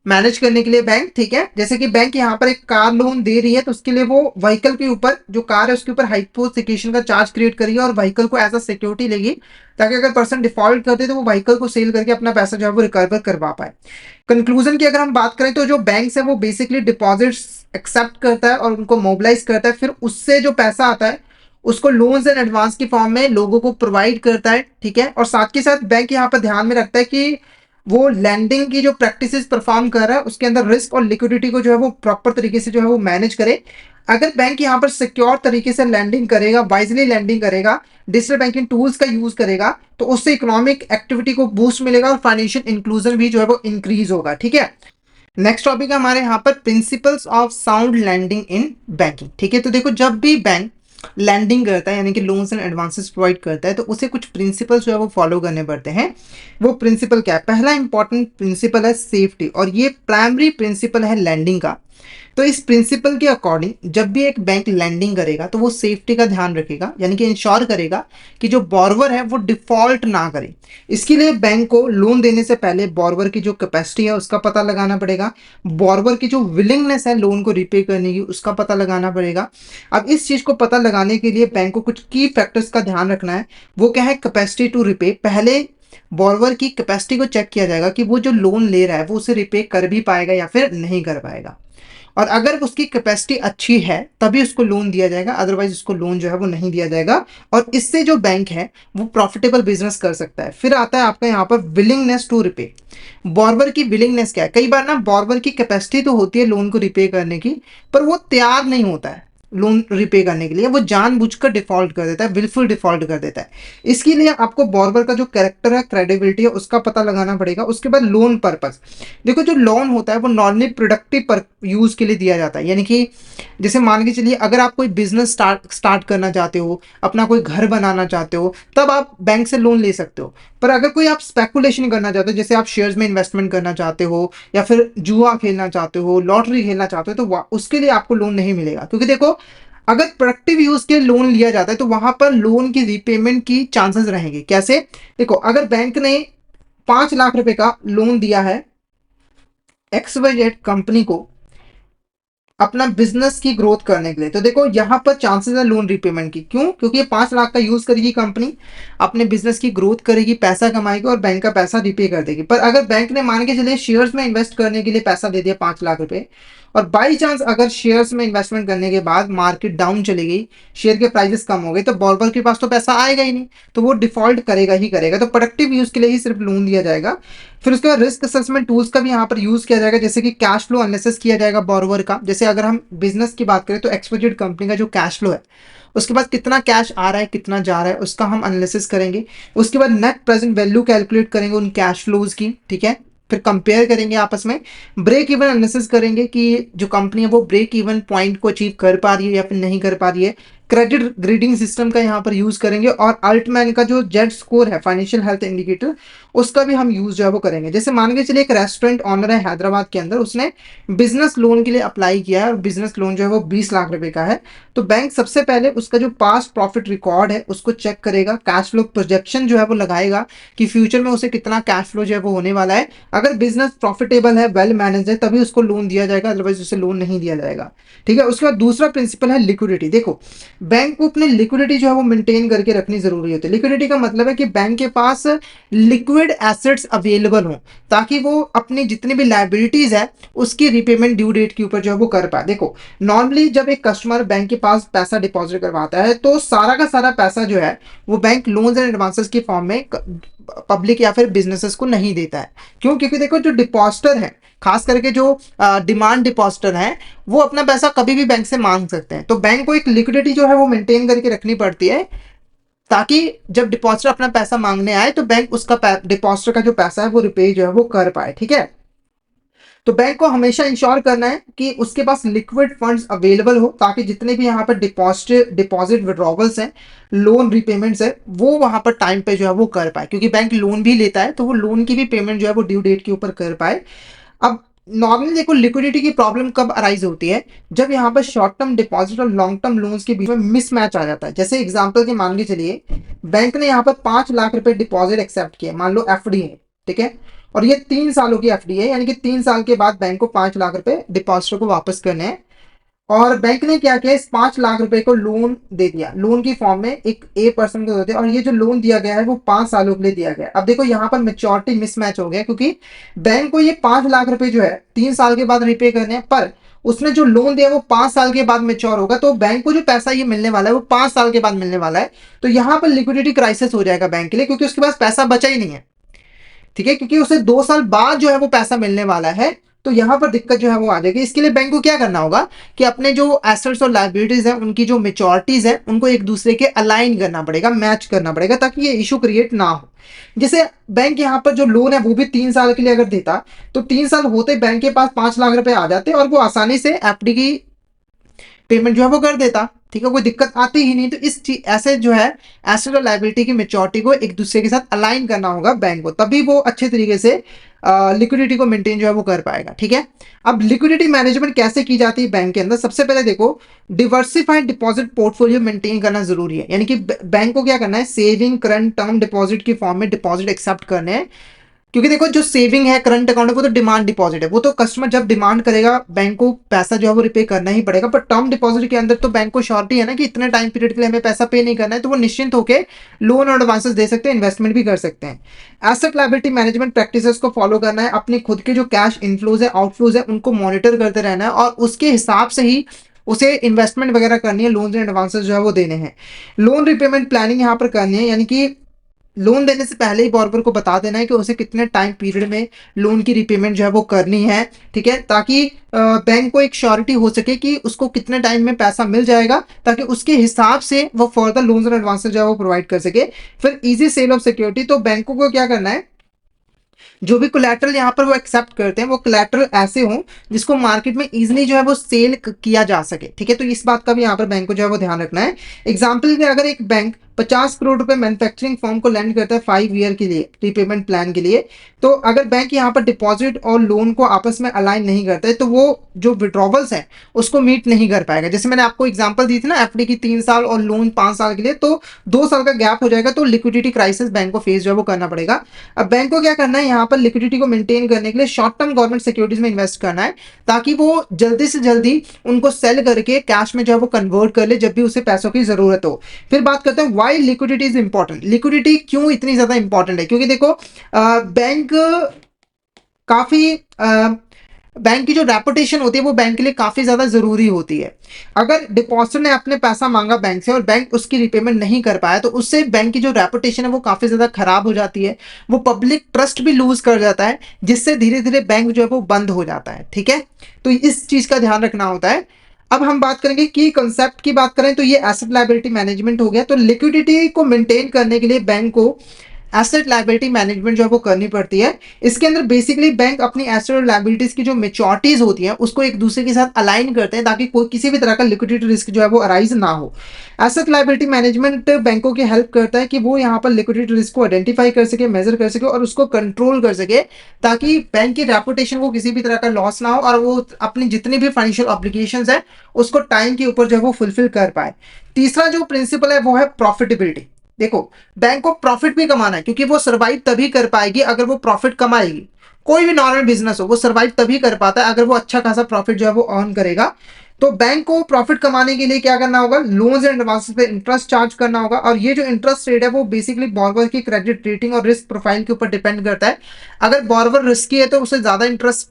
मैनेज करने के लिए बैंक। ठीक है, जैसे कि बैंक यहाँ पर एक कार लोन दे रही है, तो उसके लिए वो व्हीकल के ऊपर, जो कार है उसके ऊपर हाइपोथिकेशन का चार्ज क्रिएट करेगी और व्हीकल को एज अ सिक्योरिटी लेगी, ताकि अगर पर्सन डिफॉल्ट करते तो वो व्हीकल को सेल करके अपना पैसा जो है वो रिकवर करवा पाए। कंक्लूजन की अगर हम बात करें तो जो बैंक है वो बेसिकली डिपॉजिट्स एक्सेप्ट करता है और उनको मोबिलाइज करता है, फिर उससे जो पैसा आता है उसको लोन्स एंड एडवांस की फॉर्म में लोगों को प्रोवाइड करता है। ठीक है, और साथ के साथ बैंक यहाँ पर ध्यान में रखता है कि वो लैंडिंग की जो प्रैक्टिसेस परफॉर्म कर रहा है उसके अंदर रिस्क और लिक्विडिटी को जो है वो प्रॉपर तरीके से जो है वो मैनेज करे। अगर बैंक यहाँ पर सिक्योर तरीके से लैंडिंग करेगा, वाइजली लैंडिंग करेगा, डिजिटल बैंकिंग टूल्स का यूज करेगा, तो उससे इकोनॉमिक एक्टिविटी को बूस्ट मिलेगा और फाइनेंशियल इंक्लूजन भी जो है वो इंक्रीज होगा। ठीक है, नेक्स्ट टॉपिक है हमारे यहाँ पर principles of sound lending in banking. ठीक है, तो देखो, जब भी बैंक लैंडिंग करता है यानी कि लोन्स एंड एडवांसेस प्रोवाइड करता है, तो उसे कुछ प्रिंसिपल्स जो है वो फॉलो करने पड़ते हैं। वो प्रिंसिपल क्या है? पहला इंपॉर्टेंट प्रिंसिपल है सेफ्टी, और ये प्राइमरी प्रिंसिपल है लैंडिंग का। तो इस प्रिंसिपल के अकॉर्डिंग जब भी एक बैंक लैंडिंग करेगा तो वो सेफ्टी का ध्यान रखेगा, यानी कि इंश्योर करेगा कि जो बॉर्वर है वो डिफॉल्ट ना करे। इसके लिए बैंक को लोन देने से पहले बॉर्वर की जो कैपेसिटी है उसका पता लगाना पड़ेगा, बॉर्वर की जो विलिंगनेस है लोन को रिपे करने की उसका पता लगाना पड़ेगा। अब इस चीज़ को पता लगाने के लिए बैंक को कुछ की फैक्टर्स का ध्यान रखना है। वो क्या है? Capacity to repay. पहले बॉर्वर की कैपेसिटी को चेक किया जाएगा कि वो जो लोन ले रहा है वो उसे रिपे कर भी पाएगा या फिर नहीं कर पाएगा, और अगर उसकी कैपेसिटी अच्छी है तभी उसको लोन दिया जाएगा, अदरवाइज उसको लोन जो है वो नहीं दिया जाएगा। और इससे जो बैंक है वो प्रॉफिटेबल बिजनेस कर सकता है। फिर आता है आपका यहाँ पर विलिंगनेस टू रिपे। बॉर्वर की विलिंगनेस क्या है? कई बार ना बॉर्वर की कैपेसिटी तो होती है लोन को रिपे करने की, पर वो तैयार नहीं होता है लोन रिपे करने के लिए, वो जानबूझकर डिफॉल्ट कर देता है, विलफुल डिफॉल्ट कर देता है। इसके लिए आपको बॉर्बर का जो कैरेक्टर है, क्रेडिबिलिटी है, उसका पता लगाना पड़ेगा। उसके बाद लोन पर्पस। देखो, जो लोन होता है वो नॉर्मली प्रोडक्टिव पर यूज के लिए दिया जाता है, यानी कि जैसे मान के चलिए अगर आप कोई बिजनेस स्टार्ट करना चाहते हो, अपना कोई घर बनाना चाहते हो, तब आप बैंक से लोन ले सकते हो। पर अगर कोई आप स्पेकुलेशन करना चाहते हो, जैसे आप शेयर्स में इन्वेस्टमेंट करना चाहते हो या फिर जुआ खेलना चाहते हो, लॉटरी खेलना चाहते हो, तो उसके लिए आपको लोन नहीं मिलेगा। क्योंकि देखो, अगर प्रोडक्टिव यूज के लोन लिया जाता है तो वहां पर लोन की रीपेमेंट की चांसेस रहेंगे। कैसे? देखो, अगर बैंक ने 5 लाख रुपए का लोन दिया है XYZ कंपनी को अपना बिजनेस की ग्रोथ करने के लिए, तो देखो यहाँ पर चांसेस है लोन रीपेमेंट की। क्यों? क्योंकि ये 5 लाख का यूज करेगी कंपनी, अपने बिजनेस की ग्रोथ करेगी, पैसा कमाएगी और बैंक का पैसा रिपे कर देगी। पर अगर बैंक ने मान के चलिए शेयर्स में इन्वेस्ट करने के लिए पैसा दे दिया 5 लाख रुपए, और बाई चांस अगर शेयर्स में इन्वेस्टमेंट करने के बाद मार्केट डाउन चली गई, शेयर के प्राइसेस कम हो गए, तो बॉर्बर के पास तो पैसा आएगा ही नहीं, तो वो डिफॉल्ट करेगा ही करेगा। तो प्रोडक्टिव यूज के लिए ही सिर्फ लोन दिया जाएगा। फिर उसके बाद रिस्क असेसमेंट टूल्स का भी यहाँ पर यूज किया जाएगा, जैसे कि कैश फ्लो एनालिसिस किया जाएगा बॉर्वर का। जैसे अगर हम बिजनेस की बात करें तो XYZ कंपनी का जो कैश फ्लो है, उसके बाद कितना कैश आ रहा है, कितना जा रहा है, उसका हम एनालिसिस करेंगे। उसके बाद नेट प्रेजेंट वैल्यू कैलकुलेट करेंगे उन कैश फ्लोज की। ठीक है, फिर कंपेयर करेंगे आपस में। ब्रेक इवन एनालिसिस करेंगे कि जो कंपनी है वो ब्रेक इवन पॉइंट को अचीव कर पा रही है या फिर नहीं कर पा रही है। क्रेडिट ग्रेडिंग सिस्टम का यहाँ पर यूज करेंगे, और अल्टमैन का जो जेड स्कोर है फाइनेंशियल हेल्थ इंडिकेटर, उसका भी हम यूज जो है वो करेंगे। जैसे मान के चलिए एक रेस्टोरेंट ऑनर है हैदराबाद के अंदर, उसने बिजनेस लोन के लिए अप्लाई किया है और बिजनेस लोन जो है वो 20 लाख रुपए का है। तो बैंक सबसे पहले उसका जो पास्ट प्रॉफिट रिकॉर्ड है उसको चेक करेगा, कैश फ्लो प्रोजेक्शन जो है वो लगाएगा कि फ्यूचर में उसे कितना कैश फ्लो जो है वो होने वाला है। अगर बिजनेस प्रॉफिटेबल है, वेल मैनेज है, तभी उसको लोन दिया जाएगा, अदरवाइज उसे लोन नहीं दिया जाएगा। ठीक है। उसके बाद दूसरा प्रिंसिपल है लिक्विडिटी। देखो, बैंक को अपनी लिक्विडिटी जो है वो मेंटेन करके रखनी जरूरी होती है। लिक्विडिटी का मतलब है कि बैंक के पास लिक्विड एसेट्स अवेलेबल हो, ताकि वो अपनी जितनी भी लायबिलिटीज है उसकी रिपेमेंट ड्यू डेट के ऊपर जो है वो कर पाए। देखो, नॉर्मली जब एक कस्टमर बैंक के पास पैसा डिपॉजिट करवाता है तो सारा का सारा पैसा जो है वो बैंक लोन्स एंड एडवांसेस के फॉर्म में पब्लिक या फिर बिजनेसेस को नहीं देता है। क्यों? क्योंकि देखो, जो डिपॉजिटर है, खास करके जो डिमांड डिपॉजिटर हैं, वो अपना पैसा कभी भी बैंक से मांग सकते हैं। तो बैंक को एक लिक्विडिटी जो है वो मेंटेन करके रखनी पड़ती है, ताकि जब डिपॉजिटर अपना पैसा मांगने आए तो बैंक उसका डिपॉजिटर का जो पैसा है वो रिपे जो है वो कर पाए। ठीक है। तो बैंक को हमेशा इंश्योर करना है कि उसके पास लिक्विड फंड्स अवेलेबल हो, ताकि जितने भी यहाँ पर डिपॉजिट विड्रॉवल्स हैं, लोन रिपेमेंट्स है, वो वहां पर टाइम पे जो है वो कर पाए। क्योंकि बैंक लोन भी लेता है तो वो लोन की भी पेमेंट जो है वो ड्यू डेट के ऊपर कर पाए। अब नॉर्मली देखो, लिक्विडिटी की प्रॉब्लम कब अराइज होती है? जब यहाँ पर शॉर्ट टर्म डिपॉजिट और लॉन्ग टर्म लोन्स के बीच में मिसमैच आ जाता है। जैसे एग्जांपल के मान के चलिए, बैंक ने यहाँ पर 5 लाख रुपए डिपॉजिट एक्सेप्ट किया, मान लो एफडी है, ठीक है, और ये 3 सालों की एफडी है, यानी कि 3 साल के बाद बैंक को 5 लाख रुपए डिपॉजिटर को वापस करने हैं। और बैंक ने क्या किया, इस 5 लाख रुपए को लोन दे दिया, लोन की फॉर्म में एक ए पर्सन को देते हैं, और ये जो लोन दिया गया है वो 5 सालों के लिए दिया गया है। अब देखो, यहाँ पर मेच्योरिटी मिसमैच हो गया, क्योंकि बैंक को ये 5 लाख रुपए जो है 3 साल के बाद रिपे करने हैं, पर उसने जो लोन दिया वो 5 साल के बाद मेच्योर होगा, तो बैंक को जो पैसा ये मिलने वाला है वो 5 साल के बाद मिलने वाला है। तो यहाँ पर लिक्विडिटी क्राइसिस हो जाएगा बैंक के लिए, क्योंकि उसके पास पैसा बचा ही नहीं है। ठीक है, क्योंकि उसे 2 साल बाद जो है वो पैसा मिलने वाला है, तो यहां पर दिक्कत जो है वो आ जाएगी। इसके लिए बैंक को क्या करना होगा कि अपने जो एसेट्स और लायबिलिटीज हैं, उनकी जो मेच्योरिटीज हैं, उनको एक दूसरे के अलाइन करना पड़ेगा, मैच करना पड़ेगा, ताकि ये इशू क्रिएट ना हो। जैसे बैंक यहाँ पर जो लोन है वो भी 3 साल के लिए अगर देता, तो 3 साल होते बैंक के पास 5 लाख रुपए आ जाते और वो आसानी से एफडी की पेमेंट जो है वो कर देता। ठीक है, कोई दिक्कत आती ही नहीं। तो इस ऐसे जो है एसेट और लायबिलिटी की मेच्योरिटी को एक दूसरे के साथ अलाइन करना होगा बैंक को, तभी वो अच्छे तरीके से लिक्विडिटी को मेंटेन जो है वो कर पाएगा। ठीक है। अब लिक्विडिटी मैनेजमेंट कैसे की जाती है बैंक के अंदर? सबसे पहले देखो, डिवर्सिफाइड डिपॉजिट पोर्टफोलियो मेंटेन करना जरूरी है। यानी कि बैंक को क्या करना है, सेविंग, करंट, टर्म डिपॉजिट की फॉर्म में डिपॉजिट एक्सेप्ट करने हैं। क्योंकि देखो, जो सेविंग है, करंट अकाउंट है, वो तो डिमांड डिपॉजिट है, वो तो कस्टमर जब डिमांड करेगा बैंक को पैसा जो है वो रिपे करना ही पड़ेगा। पर टर्म डिपॉजिट के अंदर तो बैंक को श्योरिटी है ना कि इतने टाइम पीरियड के लिए हमें पैसा पे नहीं करना है, तो वो निश्चिंत होकर लोन और एडवांसेस दे सकते हैं, इन्वेस्टमेंट भी कर सकते हैं। एसेट लायबिलिटी मैनेजमेंट प्रैक्टिसेस को फॉलो करना है, अपने खुद के जो कैश इनफ्लोज है, आउटफ्लोज है, उनको मॉनिटर करते रहना है, और उसके हिसाब से ही उसे इन्वेस्टमेंट वगैरह करनी है, लोन एंड एडवांसेस जो है वो देने हैं। लोन रिपेमेंट प्लानिंग यहाँ पर करनी है, यानी कि लोन देने से पहले ही बॉर्बर को बता देना है कि उसे कितने टाइम पीरियड में लोन की रिपेमेंट जो है वो करनी है। ठीक है, ताकि बैंक को एक श्योरिटी हो सके कि उसको कितने टाइम में पैसा मिल जाएगा, ताकि उसके हिसाब से वो फर्दर लोन्स और एडवांसेस जो है वो प्रोवाइड कर सके। फिर इजी सेल ऑफ सिक्योरिटी, तो बैंकों को क्या करना है, जो भी कोलैटरल यहाँ पर वो एक्सेप्ट करते हैं, वो कोलैटरल ऐसे हों जिसको मार्केट में इजीली जो है वो सेल किया जा सके। ठीक है, तो इस बात का भी यहाँ पर बैंक को जो है वो ध्यान रखना है। एग्जाम्पल में अगर एक बैंक 50 करोड़ रुपए मैन्युफैक्चरिंग फर्म को लैंड करता है 5 ईयर के लिए रीपेमेंट प्लान के लिए, तो अगर बैंक यहाँ पर डिपॉजिट और लोन को आपस में अलाइन नहीं करता है, तो वो जो विड्रॉवल्स है उसको मीट नहीं कर पाएगा। जैसे मैंने आपको एग्जांपल दी थी ना, एफडी की 3 साल और लोन 5 साल के लिए, तो 2 साल का गैप हो जाएगा, तो लिक्विडिटी क्राइसिस बैंक को फेस जो है वो करना पड़ेगा। अब बैंक को क्या करना है, यहाँ पर लिक्विडिटी को मेंटेन करने के लिए शॉर्ट टर्म गवर्नमेंट सिक्योरिटीज में इन्वेस्ट करना है, ताकि वो जल्दी से जल्दी उनको सेल करके कैश में जो है वो कन्वर्ट कर ले जब भी उसे पैसों की जरूरत हो। फिर बात करते हैं why liquidity is important. Liquidity क्यों इतनी ज्यादा इंपॉर्टेंट है? क्योंकि देखो, बैंक काफी बैंक की जो रेपुटेशन होती है वो बैंक के लिए काफी ज्यादा जरूरी होती है। अगर डिपॉजिटर ने अपने पैसा मांगा बैंक से और बैंक उसकी रिपेमेंट नहीं कर पाया, तो उससे बैंक की जो रेपुटेशन है वो काफी ज्यादा खराब हो जाती है, वो पब्लिक ट्रस्ट भी लूज कर जाता है, जिससे धीरे धीरे बैंक जो है वो बंद हो जाता है। ठीक है, तो इस चीज का ध्यान रखना होता है। अब हम बात करेंगे की कंसेप्ट की बात करें, तो ये एसेट लायबिलिटी मैनेजमेंट हो गया। तो लिक्विडिटी को मेंटेन करने के लिए बैंक को एसेट लायबिलिटी मैनेजमेंट जो है वो करनी पड़ती है। इसके अंदर बेसिकली बैंक अपनी एसेट और लायबिलिटीज की जो मेच्योरिटीज होती हैं उसको एक दूसरे के साथ अलाइन करते हैं ताकि कोई किसी भी तरह का लिक्विडिटी रिस्क जो है वो अराइज ना हो। एसेट लायबिलिटी मैनेजमेंट बैंकों की हेल्प करता है कि वो यहाँ पर लिक्विडिटी रिस्क को आइडेंटिफाई कर सके, मेजर कर सके और उसको कंट्रोल कर सके ताकि बैंक की रेपुटेशन को किसी भी तरह का लॉस ना हो और वो अपनी जितनी भी फाइनेंशियल ऑब्लिगेशंस है उसको टाइम के ऊपर जो है वो फुलफिल कर पाए। तीसरा जो प्रिंसिपल है वो है प्रॉफिटेबिलिटी। देखो, बैंक को प्रॉफिट भी कमाना है क्योंकि वो सर्वाइव तभी कर पाएगी अगर वो प्रॉफिट कमाएगी। कोई भी नॉर्मल बिजनेस हो वो सर्वाइव तभी कर पाता है अगर वो अच्छा खासा प्रॉफिट जो है वो अर्न करेगा। तो बैंक को प्रॉफिट कमाने के लिए क्या करना होगा, लोन्स एंड एडवांसेस पे इंटरेस्ट चार्ज करना होगा और ये जो इंटरेस्ट रेट है वो बेसिकली बॉर्वर की क्रेडिट रेटिंग और रिस्क प्रोफाइल के ऊपर डिपेंड करता है। अगर बॉर्वर रिस्की है तो उसे ज्यादा इंटरेस्ट,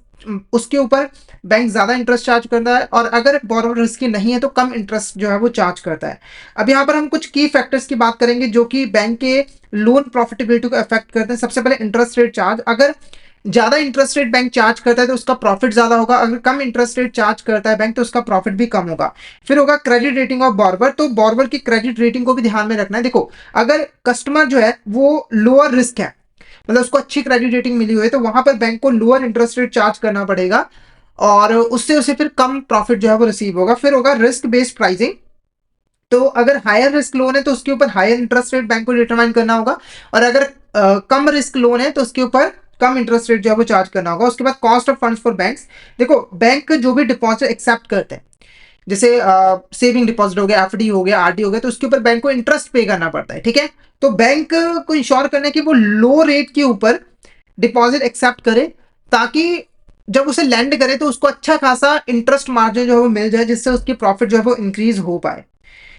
उसके ऊपर बैंक ज्यादा इंटरेस्ट चार्ज करता है और अगर बॉरोवर रिस्की नहीं है तो कम इंटरेस्ट जो है वो चार्ज करता है। अब यहाँ पर हम कुछ की फैक्टर्स की बात करेंगे जो कि बैंक के लोन प्रॉफिटेबिलिटी को अफेक्ट करते हैं। सबसे पहले इंटरेस्ट रेट चार्ज। अगर ज्यादा इंटरेस्ट रेट बैंक चार्ज करता है तो उसका प्रॉफिट ज्यादा होगा, अगर कम इंटरेस्ट रेट चार्ज करता है बैंक तो उसका प्रॉफिट भी कम होगा। फिर होगा क्रेडिट रेटिंग ऑफ बॉर्बर। तो बॉर्बर की क्रेडिट रेटिंग को भी ध्यान में रखना है। देखो, अगर कस्टमर जो है वो लोअर रिस्क है, मतलब उसको अच्छी क्रेडिट रेटिंग मिली हुई है, तो वहां पर बैंक को लोअर इंटरेस्ट रेट चार्ज करना पड़ेगा और उससे उसे फिर कम प्रॉफिट जो है वो रिसीव होगा। फिर होगा रिस्क बेस्ड प्राइसिंग। तो अगर हायर रिस्क लोन है तो उसके ऊपर हायर इंटरेस्ट रेट बैंक को डिटरमाइन करना होगा और अगर कम रिस्क लोन है तो उसके ऊपर कम इंटरेस्ट रेट जो है वो चार्ज करना होगा। उसके बाद cost of funds for banks. देखो, बैंक जो भी डिपॉजिट एक्सेप्ट करते हैं, जैसे सेविंग डिपॉजिट हो गया, एफडी हो गया, आरडी हो गया, तो उसके ऊपर बैंक को इंटरेस्ट पे करना पड़ता है। ठीक है, तो बैंक को इंश्योर करना है कि वो लो रेट के ऊपर डिपॉजिट एक्सेप्ट करे ताकि जब उसे लैंड करे तो उसको अच्छा खासा इंटरेस्ट मार्जिन जो है वो मिल जाए जिससे उसकी प्रॉफिट जो है वो इंक्रीज हो पाए।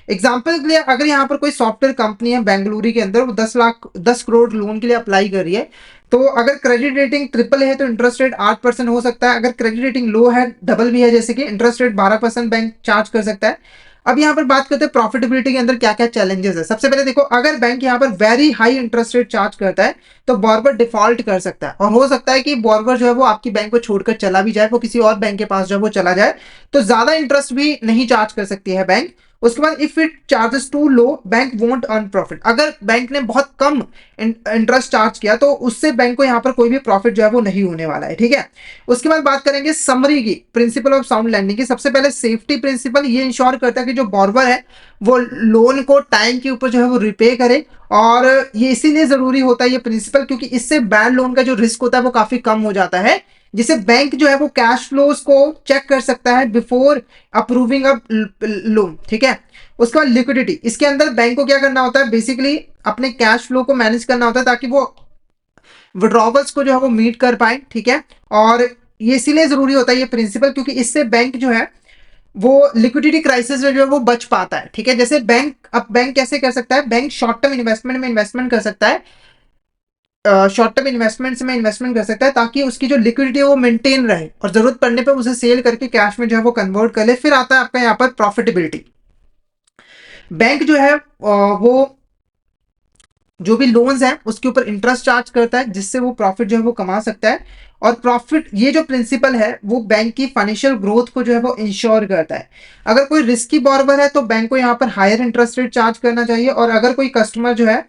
एग्जाम्पल के लिए अगर यहाँ पर कोई सॉफ्टवेयर कंपनी है बेंगलुरु के अंदर, वो 10 करोड़ लोन के लिए अप्लाई कर रही है, तो अगर क्रेडिट रेटिंग ट्रिपल है तो इंटरेस्ट रेट 8% हो सकता है। अगर क्रेडिट रेटिंग लो है, डबल भी है जैसे कि, इंटरेस्ट रेट 12% बैंक चार्ज कर सकता है। अब यहाँ पर बात करते हैं प्रॉफिटेबिलिटी के अंदर क्या क्या चैलेंजेस है। सबसे पहले देखो, अगर बैंक यहाँ पर very high interest rate charge करता है तो बॉर्बर डिफॉल्ट कर सकता है और हो सकता है कि बॉर्बर जो है वो आपकी बैंक को छोड़कर चला भी जाए, वो किसी और बैंक के पास जो है वो चला जाए, तो ज्यादा इंटरेस्ट भी नहीं चार्ज कर सकती है बैंक। उसके बाद if it charges too low bank won't earn profit. अगर बैंक ने बहुत कम इंटरेस्ट चार्ज किया तो उससे बैंक को यहाँ पर कोई भी प्रॉफिट जो है वो नहीं होने वाला है। ठीक है, उसके बाद बात करेंगे समरी की, प्रिंसिपल ऑफ साउंड लैंडिंग की। सबसे पहले सेफ्टी प्रिंसिपल ये इंश्योर करता है कि जो बॉर्बर है वो लोन को टाइम के ऊपर जो है वो रिपे करे और ये इसीलिए जरूरी होता है ये प्रिंसिपल क्योंकि इससे बैड लोन का जो रिस्क होता है वो काफी कम हो जाता है, जिसे बैंक जो है वो कैश फ्लोज को चेक कर सकता है बिफोर अप्रूविंग अ लोन। ठीक है, उसके बाद लिक्विडिटी। इसके अंदर बैंक को क्या करना होता है, बेसिकली अपने कैश फ्लो को मैनेज करना होता है ताकि वो विड्रॉवल्स को जो है वो मीट कर पाए। ठीक है, और ये इसीलिए जरूरी होता है ये प्रिंसिपल क्योंकि इससे बैंक जो है वो लिक्विडिटी क्राइसिस में जो है वो बच पाता है। ठीक है, जैसे बैंक, अब बैंक कैसे कर सकता है, बैंक शॉर्ट टर्म इन्वेस्टमेंट में इन्वेस्टमेंट कर सकता है, शॉर्ट टर्म इन्वेस्टमेंट्स में इन्वेस्टमेंट कर सकता है ताकि उसकी जो लिक्विडिटी है वो मेंटेन रहे और जरूरत पड़ने पर उसे सेल करके कैश में जो है वो कन्वर्ट कर ले। फिर आता है आपका यहाँ पर प्रॉफिटेबिलिटी। बैंक जो है वो जो भी लोन्स हैं उसके ऊपर इंटरेस्ट चार्ज करता है जिससे वो प्रॉफिट जो है वो कमा सकता है और प्रॉफिट, ये जो प्रिंसिपल है वो बैंक की फाइनेंशियल ग्रोथ को जो है वो इंश्योर करता है। अगर कोई रिस्की बॉर्बर है तो बैंक को यहाँ पर हायर इंटरेस्ट रेट चार्ज करना चाहिए और अगर कोई कस्टमर जो है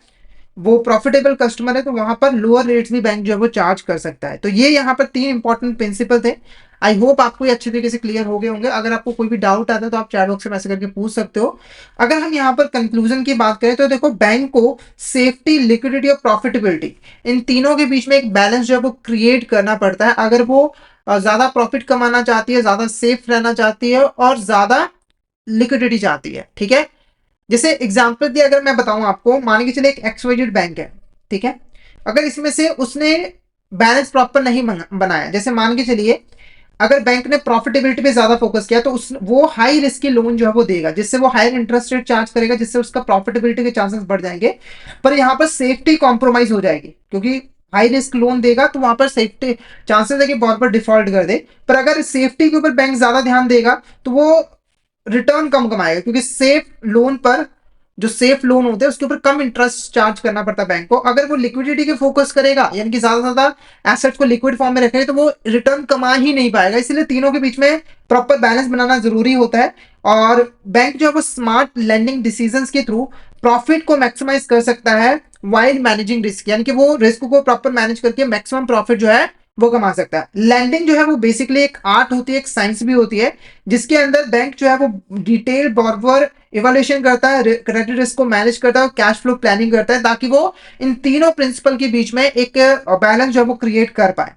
वो प्रॉफिटेबल कस्टमर है तो वहां पर लोअर रेट्स भी बैंक जो है वो चार्ज कर सकता है। तो ये यहाँ पर 3 इंपॉर्टेंट प्रिंसिपल थे। आई होप आपको ये अच्छे तरीके से क्लियर हो गए होंगे। अगर आपको कोई भी डाउट आता है तो आप चैट बॉक्स में मैसेज करके पूछ सकते हो। अगर हम यहाँ पर कंक्लूजन की बात करें तो देखो, बैंक को सेफ्टी, लिक्विडिटी और प्रॉफिटेबिलिटी, इन तीनों के बीच में एक बैलेंस जो है वो क्रिएट करना पड़ता है अगर वो ज्यादा प्रॉफिट कमाना चाहती है, ज्यादा सेफ रहना चाहती है और ज्यादा लिक्विडिटी चाहती है। ठीक है, जैसे एग्जांपल दिया अगर मैं बताऊं आपको, मान के चलिए एक एक्सवाइजेड बैंक है। ठीक है, अगर इसमें से उसने बैलेंस प्रॉपर नहीं बनाया, जैसे मान के चलिए अगर बैंक ने प्रॉफिटेबिलिटी पे ज्यादा फोकस किया तो उस वो हाई रिस्क की लोन जो है वो देगा जिससे वो हायर इंटरेस्ट रेट चार्ज करेगा जिससे उसका प्रॉफिटेबिलिटी के चांसेस बढ़ जाएंगे, पर यहाँ पर सेफ्टी कॉम्प्रोमाइज हो जाएगी क्योंकि हाई रिस्क लोन देगा तो वहां पर सेफ्टी चांसेस है कि बॉर्बर डिफॉल्ट कर दे। पर अगर सेफ्टी के ऊपर बैंक ज्यादा ध्यान देगा तो वो रिटर्न कम कमाएगा क्योंकि सेफ लोन पर, जो सेफ लोन होते हैं उसके ऊपर कम इंटरेस्ट चार्ज करना पड़ता है बैंक को। अगर वो लिक्विडिटी के फोकस करेगा यानी कि ज्यादा से ज्यादा एसेट्स को लिक्विड फॉर्म में रखेगा तो वो रिटर्न कमा ही नहीं पाएगा। इसलिए तीनों के बीच में प्रॉपर बैलेंस बनाना जरूरी होता है और बैंक जो है वो स्मार्ट लैंडिंग डिसीजंस के थ्रू प्रॉफिट को मैक्सिमाइज कर सकता है वाइल मैनेजिंग रिस्क, यानी कि वो रिस्क को प्रॉपर मैनेज करके मैक्सिमम प्रॉफिट जो है वो कमा सकता है। लैंडिंग जो है वो बेसिकली एक आर्ट होती है, एक साइंस भी होती है, जिसके अंदर बैंक जो है वो डिटेल बॉर्बर इवैल्यूएशन करता है, क्रेडिट रिस्क को मैनेज करता है और कैश फ्लो प्लानिंग करता है, ताकि वो इन तीनों प्रिंसिपल के बीच में एक बैलेंस जो है वो क्रिएट कर पाए।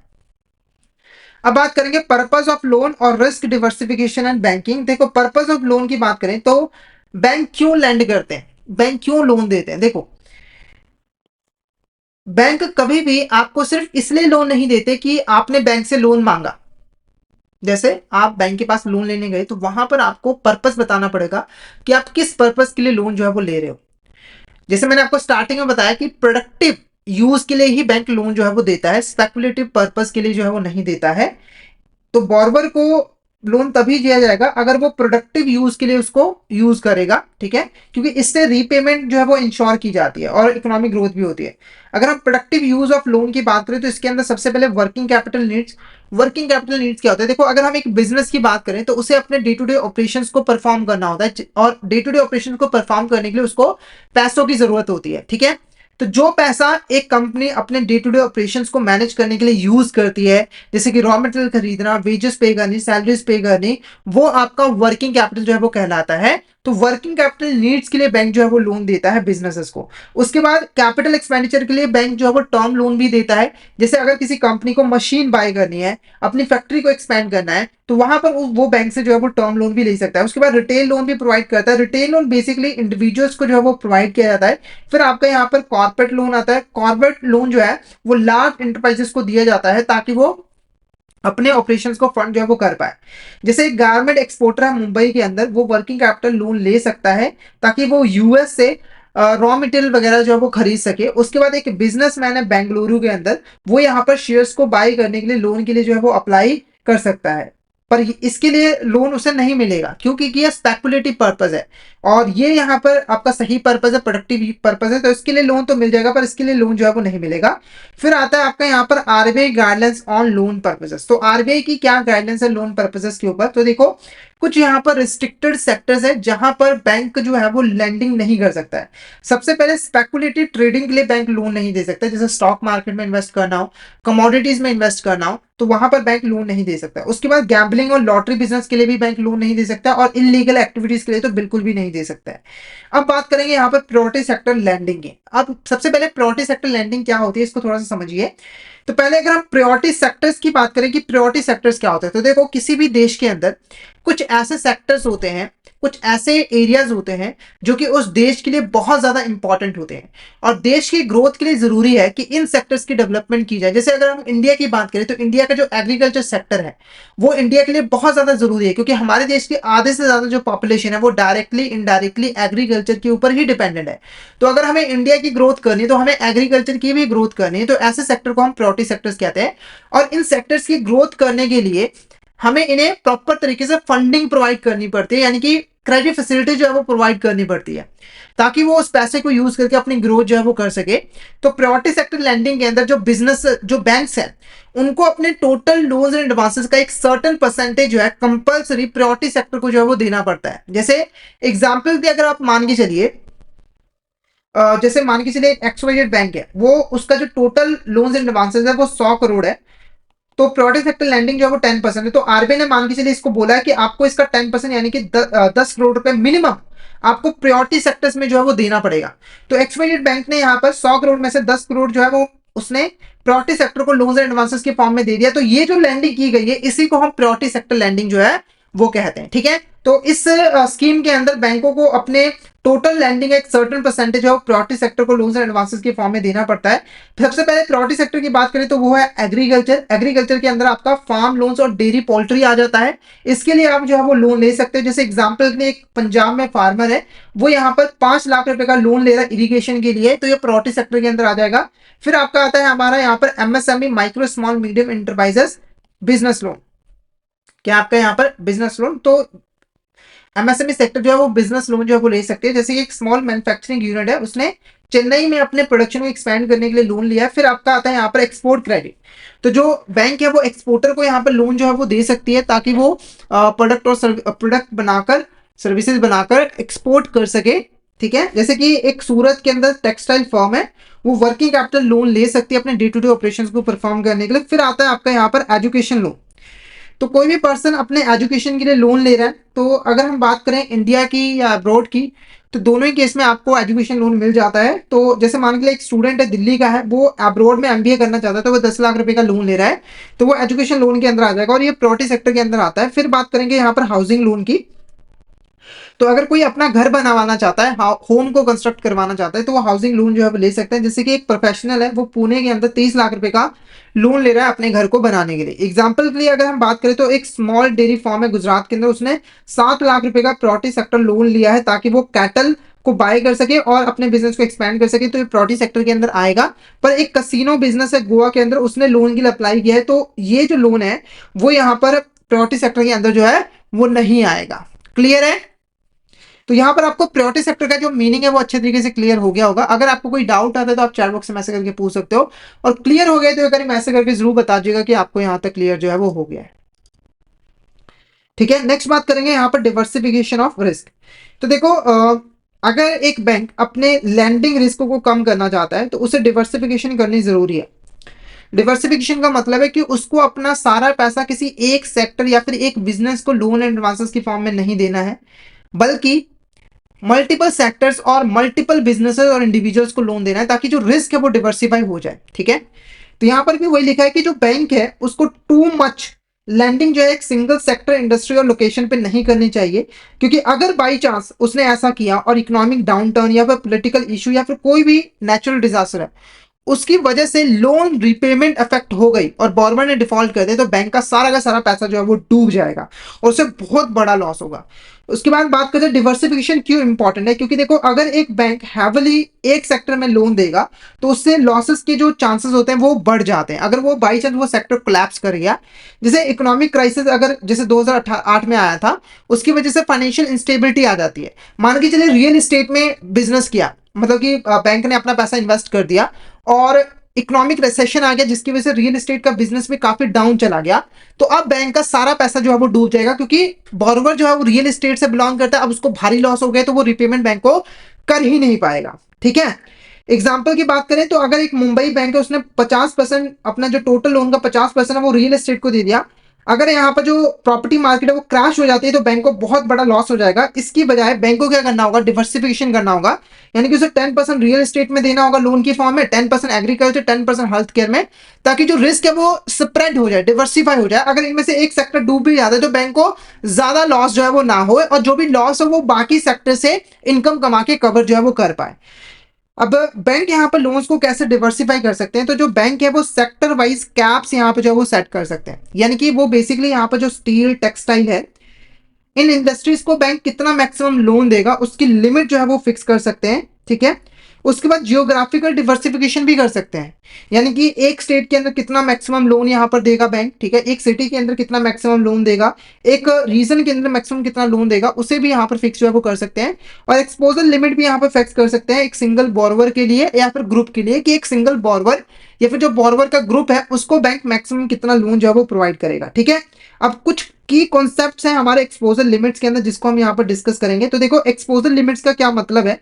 अब बात करेंगे पर्पस ऑफ लोन और रिस्क डिवर्सिफिकेशन एंड बैंकिंग। देखो, पर्पस ऑफ लोन की बात करें तो बैंक क्यों लैंड करते हैं, बैंक क्यों लोन देते हैं। देखो, बैंक कभी भी आपको सिर्फ इसलिए लोन नहीं देते कि आपने बैंक से लोन मांगा। जैसे आप बैंक के पास लोन लेने गए तो वहां पर आपको पर्पस बताना पड़ेगा कि आप किस पर्पस के लिए लोन जो है वो ले रहे हो। जैसे मैंने आपको स्टार्टिंग में बताया कि प्रोडक्टिव यूज के लिए ही बैंक लोन जो है वो देता है, स्पेकुलेटिव पर्पस के लिए जो है वो नहीं देता है। तो बॉर्बर को लोन तभी दिया जाएगा अगर वो प्रोडक्टिव यूज के लिए उसको यूज करेगा, ठीक है, क्योंकि इससे रीपेमेंट जो है वो इंश्योर की जाती है और इकोनॉमिक ग्रोथ भी होती है। अगर हम प्रोडक्टिव यूज ऑफ लोन की बात करें तो इसके अंदर सबसे पहले working capital needs. Working capital needs क्या होता है, देखो, अगर हम एक बिजनेस की बात करें तो उसे अपने डे टू डे ऑपरेशंस को परफॉर्म करना होता है, और डे टू डे ऑपरेशन को परफॉर्म करने के लिए उसको पैसों की जरूरत होती है, ठीक है। तो जो पैसा एक कंपनी अपने डे टू डे ऑपरेशंस को मैनेज करने के लिए यूज करती है, जैसे कि रॉ मटेरियल खरीदना, वेजेस पे करनी, सैलरीज पे करनी, वो आपका वर्किंग कैपिटल जो है वो कहलाता है। तो वर्किंग कैपिटल नीड्स के लिए बैंक जो है वो लोन देता है बिजनेसेस को। उसके बाद कैपिटल एक्सपेंडिचर के लिए बैंक जो है वो टर्म लोन भी देता है। जैसे अगर किसी कंपनी को मशीन बाय करनी है, अपनी फैक्ट्री को एक्सपेंड करना है, तो वहां पर वो बैंक से जो है वो टर्म लोन भी ले सकता है। उसके बाद रिटेल लोन भी प्रोवाइड करता है। रिटेल लोन बेसिकली इंडिविजुअल्स को जो है वो प्रोवाइड किया जाता है। फिर आपका यहाँ पर कॉर्पोरेट लोन आता है। कॉर्पोरेट लोन जो है वो लार्ज इंटरप्राइजेस को दिया जाता है ताकि वो अपने ऑपरेशंस को फंड जो है वो कर पाए। जैसे एक गारमेंट एक्सपोर्टर है मुंबई के अंदर, वो वर्किंग कैपिटल लोन ले सकता है ताकि वो यूएस से रॉ मटेरियल वगैरह जो है वो खरीद सके। उसके बाद एक बिजनेसमैन है बेंगलुरु के अंदर, वो यहाँ पर शेयर्स को बाई करने के लिए लोन के लिए जो है वो अप्लाई कर सकता है, पर इसके लिए लोन उसे नहीं मिलेगा क्योंकि ये स्पेकुलेटिव पर्पज है, और ये यहाँ पर आपका सही पर्पज है, प्रोडक्टिव पर्पज है, तो इसके लिए लोन तो मिल जाएगा पर इसके लिए लोन जो है वो नहीं मिलेगा। फिर आता है आपका यहाँ पर RBI guidelines on loan purposes. तो आरबीआई की क्या गाइडलाइंस है लोन पर्पजेस के ऊपर, तो देखो, कुछ यहाँ पर रिस्ट्रिक्टेड सेक्टर्स है जहां पर बैंक जो है वो लेंडिंग नहीं कर सकता है। सबसे पहले स्पेकुलेटिव ट्रेडिंग के लिए बैंक लोन नहीं दे सकता, जैसे स्टॉक मार्केट में इन्वेस्ट करना हो, कमोडिटीज में इन्वेस्ट करना हो, तो वहां पर बैंक लोन नहीं दे सकता। उसके बाद गैम्बलिंग और लॉटरी बिजनेस के लिए भी बैंक लोन नहीं दे सकता, और इलीगल एक्टिविटीज के लिए तो बिल्कुल भी नहीं दे सकता है। अब बात करेंगे यहाँ पर प्रायोरिटी सेक्टर लैंडिंग की। अब सबसे पहले प्रायोरिटी सेक्टर लैंडिंग क्या होती है इसको थोड़ा सा समझिए। तो पहले अगर हम प्रायोरिटी सेक्टर्स की बात करें कि प्रायोरिटी सेक्टर्स क्या होते हैं, तो देखो, किसी भी देश के अंदर कुछ ऐसे सेक्टर्स होते हैं, कुछ ऐसे एरियाज होते हैं जो कि उस देश के लिए बहुत ज्यादा इंपॉर्टेंट होते हैं, और देश की ग्रोथ के लिए जरूरी है कि इन सेक्टर्स की डेवलपमेंट की जाए। जैसे अगर हम इंडिया की बात करें तो इंडिया का जो एग्रीकल्चर सेक्टर है वो इंडिया के लिए बहुत ज्यादा जरूरी है, क्योंकि हमारे देश के आधे से ज्यादा जो पॉपुलेशन है वो डायरेक्टली इनडायरेक्टली एग्रीकल्चर के ऊपर ही डिपेंडेंट है। तो अगर हमें इंडिया की ग्रोथ करनी है तो हमें एग्रीकल्चर की भी ग्रोथ करनी है, तो ऐसे सेक्टर को हम प्रायोरिटी सेक्टर्स कहते हैं। और इन सेक्टर्स की ग्रोथ करने के लिए हमें इन्हें प्रॉपर तरीके से फंडिंग प्रोवाइड करनी पड़ती है, यानी कि क्रेडिट फैसिलिटी जो है वो प्रोवाइड करनी पड़ती है, ताकि वो उस पैसे को यूज करके अपनी ग्रोथ जो है वो कर सके। तो प्रायोरिटी सेक्टर लैंडिंग के अंदर जो बिजनेस, जो बैंक्स हैं, उनको अपने टोटल लोन्स एंड एडवांसेस का एक सर्टेन परसेंटेज जो है कंपलसरी प्रायोरिटी सेक्टर को जो है वो देना पड़ता है। जैसे एग्जाम्पल दिए, अगर आप मान के चलिए, जैसे मान के चलिए एक एक्सवाइजेड बैंक है, वो उसका जो टोटल लोन्स एंड एडवांसेस है वो 100 करोड़ है, तो प्रायोरिटी सेक्टर लैंडिंग जो है वो 10% है। तो आरबीआई ने मान के चलिए इसको बोला है कि आपको इसका 10% यानी कि 10 करोड़ रुपए मिनिमम आपको प्रायोरिटी सेक्टर्स में जो है वो देना पड़ेगा। तो एक्सवाइजेड बैंक ने यहाँ पर 100 करोड़ में से 10 करोड़ जो है वो उसने प्रायोरिटी सेक्टर को लोन्स एंड एडवांसेस के फॉर्म में दे दिया। तो ये जो लैंडिंग की गई है इसी को हम प्रायोरिटी सेक्टर लैंडिंग जो है वो कहते हैं, ठीक है। तो इस स्कीम के अंदर बैंकों को अपने टोटल लैंडिंग एक सर्टेन परसेंटेज है प्रायोरिटी सेक्टर को लोन्स एंड एडवांसेस के फॉर्म में देना पड़ता है। सबसे पहले प्रायोरिटी सेक्टर की बात करें तो वो है एग्रीकल्चर। एग्रीकल्चर के अंदर आपका फार्म लोन्स और डेयरी पोल्ट्री आ जाता है। इसके लिए आप जो है वो लोन ले सकते हो। जैसे एग्जांपल के लिए एक पंजाब में फार्मर है, वो यहाँ पर 5 लाख रुपए का लोन ले रहा है इरिगेशन के लिए, तो ये प्रायोरिटी सेक्टर के अंदर आ जाएगा। फिर आपका आता है हमारा यहाँ पर MSME, micro small medium enterprises business loan. क्या आपका यहाँ पर बिजनेस लोन, तो एमएसएमई सेक्टर जो है वो बिजनेस लोन जो है वो ले सकते हैं। जैसे एक स्मॉल मैन्युफैक्चरिंग यूनिट है, उसने चेन्नई में अपने प्रोडक्शन को एक्सपैंड करने के लिए लोन लिया है। फिर आपका आता है यहाँ पर एक्सपोर्ट क्रेडिट। तो जो बैंक है वो एक्सपोर्टर को यहाँ पर लोन जो है वो दे सकती है ताकि वो प्रोडक्ट बनाकर, सर्विसेज बनाकर एक्सपोर्ट कर सके ठीक है, जैसे कि एक सूरत के अंदर टेक्सटाइल फर्म है, वो वर्किंग कैपिटल लोन ले सकती है अपने डे टू डे ऑपरेशंस को परफॉर्म करने के लिए। फिर आता है आपका यहाँ पर एजुकेशन लोन। तो कोई भी पर्सन अपने एजुकेशन के लिए लोन ले रहा है, तो अगर हम बात करें इंडिया की या अब्रॉड की, तो दोनों ही केस में आपको एजुकेशन लोन मिल जाता है। तो जैसे मान के लिए एक स्टूडेंट है, दिल्ली का है, वो अब्रॉड में एमबीए करना चाहता है, तो वो 10 लाख रुपए का लोन ले रहा है, तो वो एजुकेशन लोन के अंदर आ जाएगा और ये प्रायोरिटी सेक्टर के अंदर आता है। फिर बात करेंगे यहाँ पर हाउसिंग लोन की। तो अगर कोई अपना घर बनवाना चाहता है, होम को कंस्ट्रक्ट करवाना चाहता है, तो वो हाउसिंग लोन जो है वो ले सकते हैं। जैसे कि एक प्रोफेशनल है, वो पुणे के अंदर 30 लाख रुपए का लोन ले रहा है अपने घर को बनाने के लिए। एग्जाम्पल के लिए अगर हम बात करें तो एक स्मॉल डेयरी फार्म है गुजरात के अंदर, उसने 7 लाख रुपए का प्रायोरिटी सेक्टर लोन लिया है ताकि वो कैटल को बाय कर सके और अपने बिजनेस को एक्सपैंड कर सके, तो ये प्रायोरिटी सेक्टर के अंदर आएगा। पर एक कसिनो बिजनेस है गोवा के अंदर, उसने लोन के लिए अप्लाई किया है, तो ये जो लोन है वो यहाँ पर प्रायोरिटी सेक्टर के अंदर जो है वो नहीं आएगा। क्लियर है? तो यहाँ पर आपको प्रायोरिटी सेक्टर का जो मीनिंग है वो अच्छे तरीके से क्लियर हो गया होगा। अगर आपको कोई डाउट आता है तो आप चैट बॉक्स में मैसेज करके पूछ सकते हो, और क्लियर हो गया तो एक बार मैसेज करके जरूर बता दीजिएगा कि आपको यहाँ तक क्लियर जो है वो हो गया है। ठीक है, नेक्स्ट बात करेंगे यहाँ पर डिवर्सिफिकेशन ऑफ रिस्क। तो देखो, अगर एक बैंक अपने लैंडिंग रिस्क को कम करना चाहता है तो उसे डिवर्सिफिकेशन करनी जरूरी है। डिवर्सिफिकेशन का मतलब है कि उसको अपना सारा पैसा किसी एक सेक्टर या फिर एक बिजनेस को लोन एंड एडवांसेस की फॉर्म में नहीं देना है, बल्कि मल्टीपल सेक्टर्स और मल्टीपल बिजनेसेस और इंडिविजुअल्स को लोन देना है, ताकि जो रिस्क है वो डिवर्सिफाई हो जाए। ठीक है, तो यहां पर भी वही लिखा है कि जो बैंक है उसको टू मच लैंडिंग जो है एक सिंगल सेक्टर, इंडस्ट्री और लोकेशन पे नहीं करनी चाहिए, क्योंकि अगर बाई चांस उसने ऐसा किया और इकोनॉमिक डाउनटर्न या फिर पॉलिटिकल इशू या फिर कोई भी नेचुरल डिजास्टर है, उसकी वजह से लोन रिपेमेंट अफेक्ट हो गई और बोरवर ने डिफॉल्ट कर दिया, तो बैंक का सारा पैसा जो है वो डूब जाएगा और उससे बहुत बड़ा लॉस होगा। उसके बाद बात करें डिवर्सिफिकेशन क्यों इंपॉर्टेंट है, क्योंकि देखो अगर एक बैंक हैविली एक सेक्टर में लोन देगा तो उससे लॉसेस के जो चांसेस होते हैं वो बढ़ जाते हैं। अगर वो बाई चांस वो सेक्टर कोलैप्स कर गया, जैसे इकोनॉमिक क्राइसिस अगर जैसे 2008 में आया था, उसकी वजह से फाइनेंशियल इंस्टेबिलिटी आ जाती है। मान के चलिए रियल एस्टेट में बिजनेस किया, मतलब कि बैंक ने अपना पैसा इन्वेस्ट कर दिया और इकोनॉमिक रिसेशन आ गया, जिसकी वजह से रियल एस्टेट का बिजनेस भी काफी डाउन चला गया, तो अब बैंक का सारा पैसा जो है वो डूब जाएगा, क्योंकि बोरोवर जो है वो रियल एस्टेट से बिलोंग करता है। अब उसको भारी लॉस हो गया तो वो रिपेमेंट बैंक को कर ही नहीं पाएगा। ठीक है, एग्जाम्पल की बात करें तो अगर एक मुंबई बैंक है, उसने 50% अपना जो टोटल लोन का 50% है वो रियल एस्टेट को दे दिया, अगर यहाँ पर जो प्रॉपर्टी मार्केट है वो क्रैश हो जाती है तो बैंक को बहुत बड़ा लॉस हो जाएगा। इसकी बजाय बैंक को क्या करना होगा, डिवर्सिफिकेशन करना होगा, यानी कि उसे 10% रियल एस्टेट में देना होगा लोन की फॉर्म में, 10% एग्रीकल्चर, 10% हेल्थ केयर में, ताकि जो रिस्क है वो स्प्रेड हो जाए, डिवर्सिफाई हो जाए। अगर इनमें से एक सेक्टर डूब भी जाता है तो बैंक को ज्यादा लॉस जो है वो ना हो, और जो भी लॉस हो वो बाकी सेक्टर से इनकम कमा के कवर जो है वो कर पाए। अब बैंक यहाँ पर लोन्स को कैसे डिवर्सिफाई कर सकते हैं, तो जो बैंक है वो सेक्टर वाइज कैप्स यहाँ पे जो है वो सेट कर सकते हैं, यानी कि वो बेसिकली यहाँ पर जो स्टील, टेक्सटाइल है, इन इंडस्ट्रीज को बैंक कितना मैक्सिमम लोन देगा उसकी लिमिट जो है वो फिक्स कर सकते हैं। ठीक है, उसके बाद जियोग्राफिकल डिवर्सिफिकेशन भी कर सकते हैं, यानी कि एक स्टेट के अंदर कितना मैक्सिमम लोन यहाँ पर देगा बैंक। ठीक है, एक सिटी के अंदर कितना मैक्सिमम लोन देगा, एक रीजन के अंदर मैक्सिमम कितना लोन देगा, उसे भी यहाँ पर फिक्स जो है वो कर सकते हैं। और एक्सपोजर लिमिट भी यहाँ पर फिक्स कर सकते हैं एक सिंगल बोरोवर के लिए या फिर ग्रुप के लिए, कि एक सिंगल बोरोवर या फिर जो बोरोवर का ग्रुप है उसको बैंक मैक्सिमम कितना लोन जो है वो प्रोवाइड करेगा। ठीक है, अब कुछ की कॉन्सेप्ट्स हैं हमारे एक्सपोजर लिमिट्स के अंदर जिसको हम यहाँ पर डिस्कस करेंगे। तो देखो, एक्सपोजर लिमिट्स का क्या मतलब है,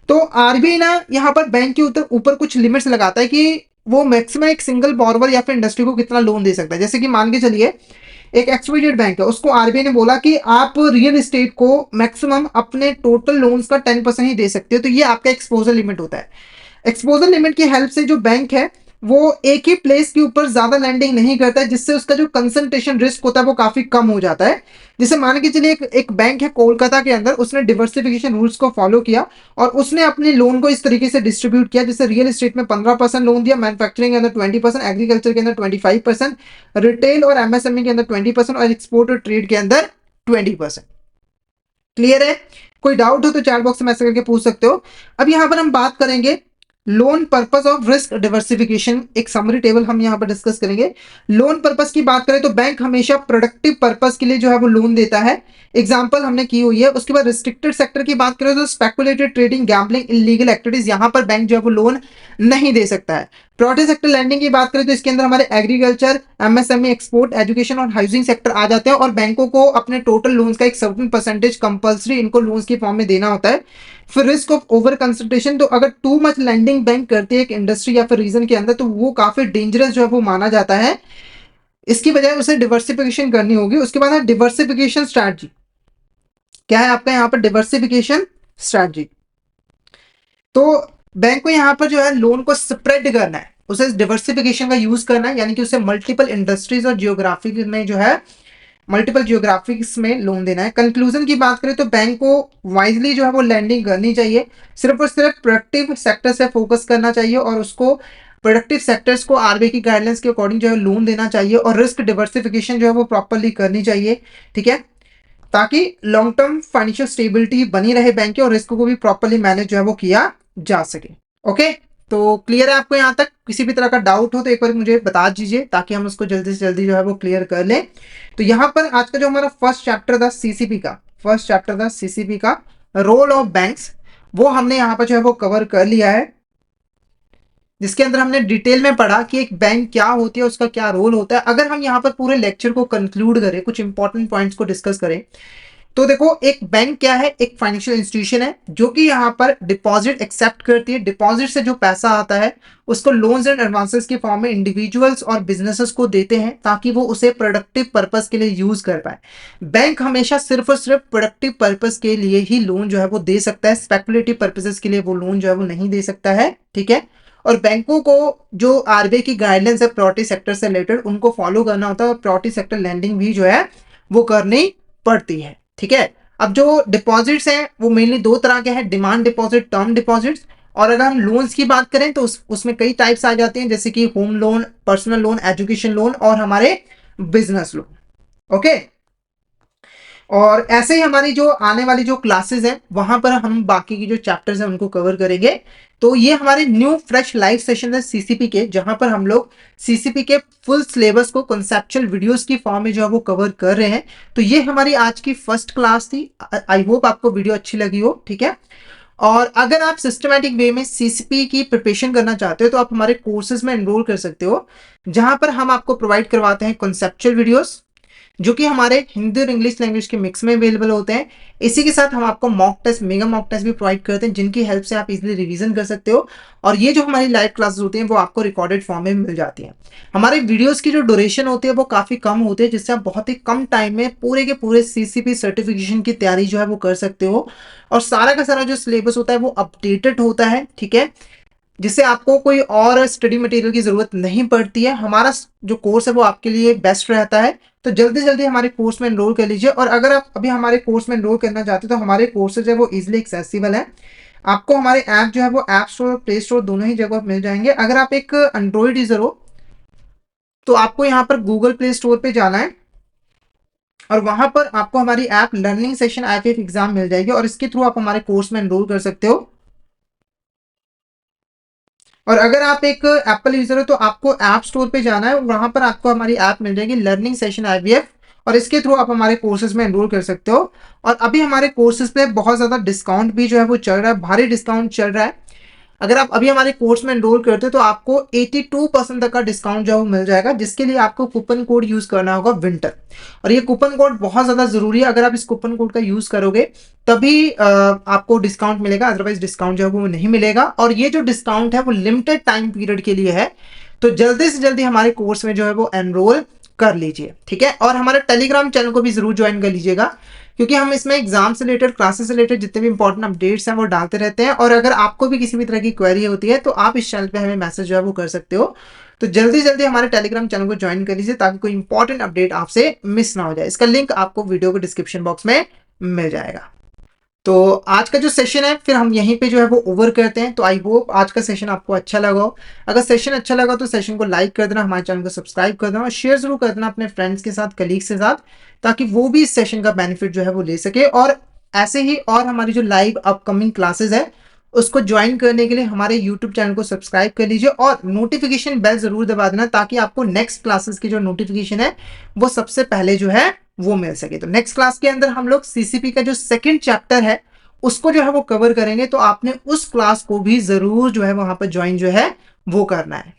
तो आरबीआई ना यहाँ पर बैंक के ऊपर कुछ लिमिट्स लगाता है कि वो मैक्सिमम एक सिंगल बोरोवर या फिर इंडस्ट्री को कितना लोन दे सकता है। जैसे कि मान के चलिए एक एक्सवाइजेड बैंक है, उसको आरबीआई ने बोला कि आप रियल एस्टेट को मैक्सिमम अपने टोटल लोन्स का 10% ही दे सकते हो, तो ये आपका एक्सपोजर लिमिट होता है। एक्सपोजर लिमिट की हेल्प से जो बैंक है वो एक ही प्लेस के ऊपर ज्यादा लैंडिंग नहीं करता है, जिससे उसका जो कंसंट्रेशन रिस्क होता है वो काफी कम हो जाता है। जैसे मान के चलिए एक बैंक है कोलकाता के अंदर, उसने डिवर्सिफिकेशन रूल्स को फॉलो किया और उसने अपने लोन को इस तरीके से डिस्ट्रीब्यूट किया, जैसे रियल एस्टेट में 15% लोन दिया, मैन्युफैक्चरिंग के अंदर 20%, एग्रीकल्चर के अंदर 25%, रिटेल और एमएसएमई के अंदर 20% और एक्सपोर्ट और ट्रेड के अंदर 20%। क्लियर है? कोई डाउट हो तो चैट बॉक्स में मैसेज करके पूछ सकते हो। अब यहाँ पर हम बात करेंगे loan purpose of risk diversification, एक समरी टेबल हम यहाँ पर डिस्कस करेंगे। लोन पर्पस की बात करें तो बैंक हमेशा प्रोडक्टिव पर्पस के लिए जो है वो लोन देता है, एग्जांपल हमने की हुई है। उसके बाद रिस्ट्रिक्टेड सेक्टर की बात करें तो speculated trading, gambling, illegal activities, यहाँ पर बैंक जो है वो लोन नहीं दे सकता है। प्रायोरिटी सेक्टर लैंडिंग की बात करें तो इसके अंदर हमारे एग्रीकल्चर, एमएसएमई, एक्सपोर्ट, एजुकेशन और हाउसिंग सेक्टर आ जाते हैं और बैंकों को अपने टोटल लोन्स का एक सर्टेन परसेंटेज कंपल्सरी इनको लोन्स की फॉर्म में देना होता है। फिर रिस्क ऑफ ओवर कंसंट्रेशन, तो अगर टू मच लैंडिंग बैंक करती है एक इंडस्ट्री या फिर रीजन के अंदर तो वो काफी डेंजरस जो है वो माना जाता है। इसकी बजाय उसे डिवर्सिफिकेशन करनी होगी। उसके बाद है डिवर्सिफिकेशन स्ट्रैटेजी। क्या है आपका यहाँ पर डिवर्सिफिकेशन स्ट्रैटेजी? तो बैंक को यहाँ पर जो है लोन को स्प्रेड करना है, उसे डिवर्सिफिकेशन का यूज करना है, यानी कि उसे मल्टीपल इंडस्ट्रीज और जियोग्राफी में जो है मल्टीपल जियोग्राफिक्स में लोन देना है। कंक्लूजन की बात करें तो बैंक को वाइजली जो है वो लैंडिंग करनी चाहिए, सिर्फ और सिर्फ प्रोडक्टिव सेक्टर से फोकस करना चाहिए और उसको प्रोडक्टिव सेक्टर्स को आरबीआई की गाइडलाइंस के अकॉर्डिंग जो है लोन देना चाहिए और रिस्क डिवर्सिफिकेशन जो है वो प्रॉपरली करनी चाहिए, ठीक है, ताकि लॉन्ग टर्म फाइनेंशियल स्टेबिलिटी बनी रहे बैंक की और रिस्क को भी प्रॉपरली मैनेज जो है वो किया जा सके। ओके, तो क्लियर है आपको यहाँ तक? किसी भी तरह का डाउट हो तो एक बार मुझे बता दीजिए ताकि हम उसको जल्दी से जल्दी जो है वो क्लियर कर लें। तो यहाँ पर आज का जो हमारा फर्स्ट चैप्टर था सीसीपी का रोल ऑफ बैंक्स, वो हमने यहाँ पर जो है वो कवर कर लिया है, जिसके अंदर हमने डिटेल में पढ़ा कि एक बैंक क्या होती है, उसका क्या रोल होता है। अगर हम यहाँ पर पूरे लेक्चर को कंक्लूड करें, कुछ इंपॉर्टेंट पॉइंट्स को डिस्कस करें, तो देखो एक बैंक क्या है, एक फाइनेंशियल इंस्टीट्यूशन है जो कि यहाँ पर डिपॉजिट एक्सेप्ट करती है। डिपॉजिट से जो पैसा आता है उसको लोन्स एंड एडवांसेस के फॉर्म में इंडिविजुअल्स और बिजनेसेस को देते हैं ताकि वो उसे प्रोडक्टिव पर्पस के लिए यूज कर पाए। बैंक हमेशा सिर्फ और सिर्फ प्रोडक्टिव पर्पस के लिए ही लोन जो है वो दे सकता है, स्पेकुलेटिव पर्पसेस के लिए वो लोन जो है वो नहीं दे सकता है, ठीक है। और बैंकों को जो आरबीआई की गाइडलाइंस है प्रायोरिटी सेक्टर से रिलेटेड उनको फॉलो करना होता है और प्रायोरिटी सेक्टर लैंडिंग भी जो है वो करनी पड़ती है, ठीक है। अब जो डिपॉजिट्स हैं वो मेनली दो तरह के हैं, डिमांड डिपॉजिट, टर्म डिपॉजिट्स। और अगर हम लोन्स की बात करें तो उसमें कई टाइप्स आ जाते हैं, जैसे कि home loan, personal loan, education loan और हमारे बिजनेस लोन। ओके, और ऐसे ही हमारी जो आने वाली जो क्लासेस हैं वहां पर हम बाकी की जो चैप्टर्स हैं उनको कवर करेंगे। तो ये हमारे न्यू फ्रेश लाइव सेशन है सीसीपी के, जहां पर हम लोग सीसीपी के फुल सिलेबस को कंसेप्चुअल वीडियोस की फॉर्म में जो है वो कवर कर रहे हैं। तो ये हमारी आज की फर्स्ट क्लास थी। आई होप आपको वीडियो अच्छी लगी हो, ठीक है। और अगर आप सिस्टमैटिक वे में सीसीपी की प्रिपरेशन करना चाहते हो तो आप हमारे कोर्सेज में एनरोल कर सकते हो, जहां पर हम आपको प्रोवाइड करवाते हैं कंसेप्चुअल वीडियोस जो कि हमारे हिंदी और इंग्लिश लैंग्वेज के मिक्स में अवेलेबल होते हैं। इसी के साथ हम आपको mock test, mega mock test भी प्रोवाइड करते हैं, जिनकी हेल्प से आप इजीली रिवीजन कर सकते हो। और ये जो हमारी लाइव क्लासेस होती हैं वो आपको रिकॉर्डेड फॉर्म में मिल जाती हैं। हमारे वीडियोस की जो ड्यूरेशन होती है वो काफ़ी कम होती है, जिससे आप बहुत ही कम टाइम में पूरे के पूरे सीसीपी सर्टिफिकेशन की तैयारी जो है वो कर सकते हो। और सारा का सारा जो सिलेबस होता है वो अपडेटेड होता है, ठीक है, जिससे आपको कोई और स्टडी मटेरियल की जरूरत नहीं पड़ती है। हमारा जो कोर्स है वो आपके लिए बेस्ट रहता है। तो जल्दी से जल्दी हमारे कोर्स में एनरोल कर लीजिए। और अगर आप अभी हमारे कोर्स में एनरोल करना चाहते हो तो हमारे कोर्सेज है वो इजीली एक्सेसिबल है। आपको हमारे ऐप जो है वो ऐप स्टोर और प्ले स्टोर दोनों ही जगह मिल जाएंगे। अगर आप एक एंड्रॉइड यूजर हो तो आपको यहाँ पर गूगल प्ले स्टोर पे जाना है और वहां पर आपको हमारी app learning session IIF exam मिल जाएगी और इसके थ्रू आप हमारे कोर्स में एनरोल कर सकते हो। और अगर आप एक एप्पल यूजर हो तो आपको ऐप स्टोर पे जाना है, वहां पर आपको हमारी ऐप मिल जाएगी लर्निंग सेशन IVF और इसके थ्रू आप हमारे कोर्सेज में एनरोल कर सकते हो। और अभी हमारे कोर्सेज पे बहुत ज़्यादा डिस्काउंट भी जो है वो चल रहा है, भारी डिस्काउंट चल रहा है। अगर आप अभी हमारे कोर्स में एनरोल करते हो तो आपको 82% तक का डिस्काउंट जो है वो मिल जाएगा, जिसके लिए आपको कूपन कोड यूज करना होगा विंटर। और ये कूपन कोड बहुत ज़्यादा ज़रूरी है, अगर आप इस कूपन कोड का यूज़ करोगे तभी आपको डिस्काउंट मिलेगा, अदरवाइज डिस्काउंट जो है वो नहीं मिलेगा। और ये जो डिस्काउंट है वो लिमिटेड टाइम पीरियड के लिए है, तो जल्दी से जल्दी हमारे कोर्स में जो है वो एनरोल कर लीजिए, ठीक है। और हमारे टेलीग्राम चैनल को भी जरूर ज्वाइन कर लीजिएगा, क्योंकि हम इसमें एग्जाम से रिलेटेड, क्लासेस से रिलेटेड जितने भी इंपॉर्टेंट अपडेट्स हैं वो डालते रहते हैं। और अगर आपको भी किसी भी तरह की क्वेरी होती है तो आप इस चैनल पे हमें मैसेज जो है वो कर सकते हो। तो जल्दी जल्दी हमारे टेलीग्राम चैनल को ज्वाइन कर लीजिए ताकि कोई इंपॉर्टेंट अपडेट आपसे मिस ना हो जाए। इसका लिंक आपको वीडियो के डिस्क्रिप्शन बॉक्स में मिल जाएगा। तो आज का जो सेशन है फिर हम यहीं पे जो है वो ओवर करते हैं। तो आई होप आज का सेशन आपको अच्छा लगा हो। अगर सेशन अच्छा लगा तो सेशन को लाइक कर देना, हमारे चैनल को सब्सक्राइब कर देना और शेयर जरूर कर देना अपने फ्रेंड्स के साथ, कलीग्स के साथ, ताकि वो भी इस सेशन का बेनिफिट जो है वो ले सके। और ऐसे ही और हमारी जो लाइव अपकमिंग क्लासेस है उसको ज्वाइन करने के लिए हमारे यूट्यूब चैनल को सब्सक्राइब कर लीजिए और नोटिफिकेशन बेल जरूर दबा देना, ताकि आपको नेक्स्ट क्लासेस की जो नोटिफिकेशन है वो सबसे पहले जो है वो मिल सके। तो नेक्स्ट क्लास के अंदर हम लोग सीसीपी का जो सेकंड चैप्टर है उसको जो है वो कवर करेंगे, तो आपने उस क्लास को भी जरूर जो है वहां पर ज्वाइन जो है वो करना है।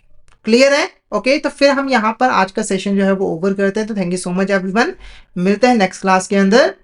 क्लियर है? ओके, तो फिर हम यहाँ पर आज का सेशन जो है वो ओवर करते हैं। तो thank you so much everyone, मिलते हैं नेक्स्ट क्लास के अंदर।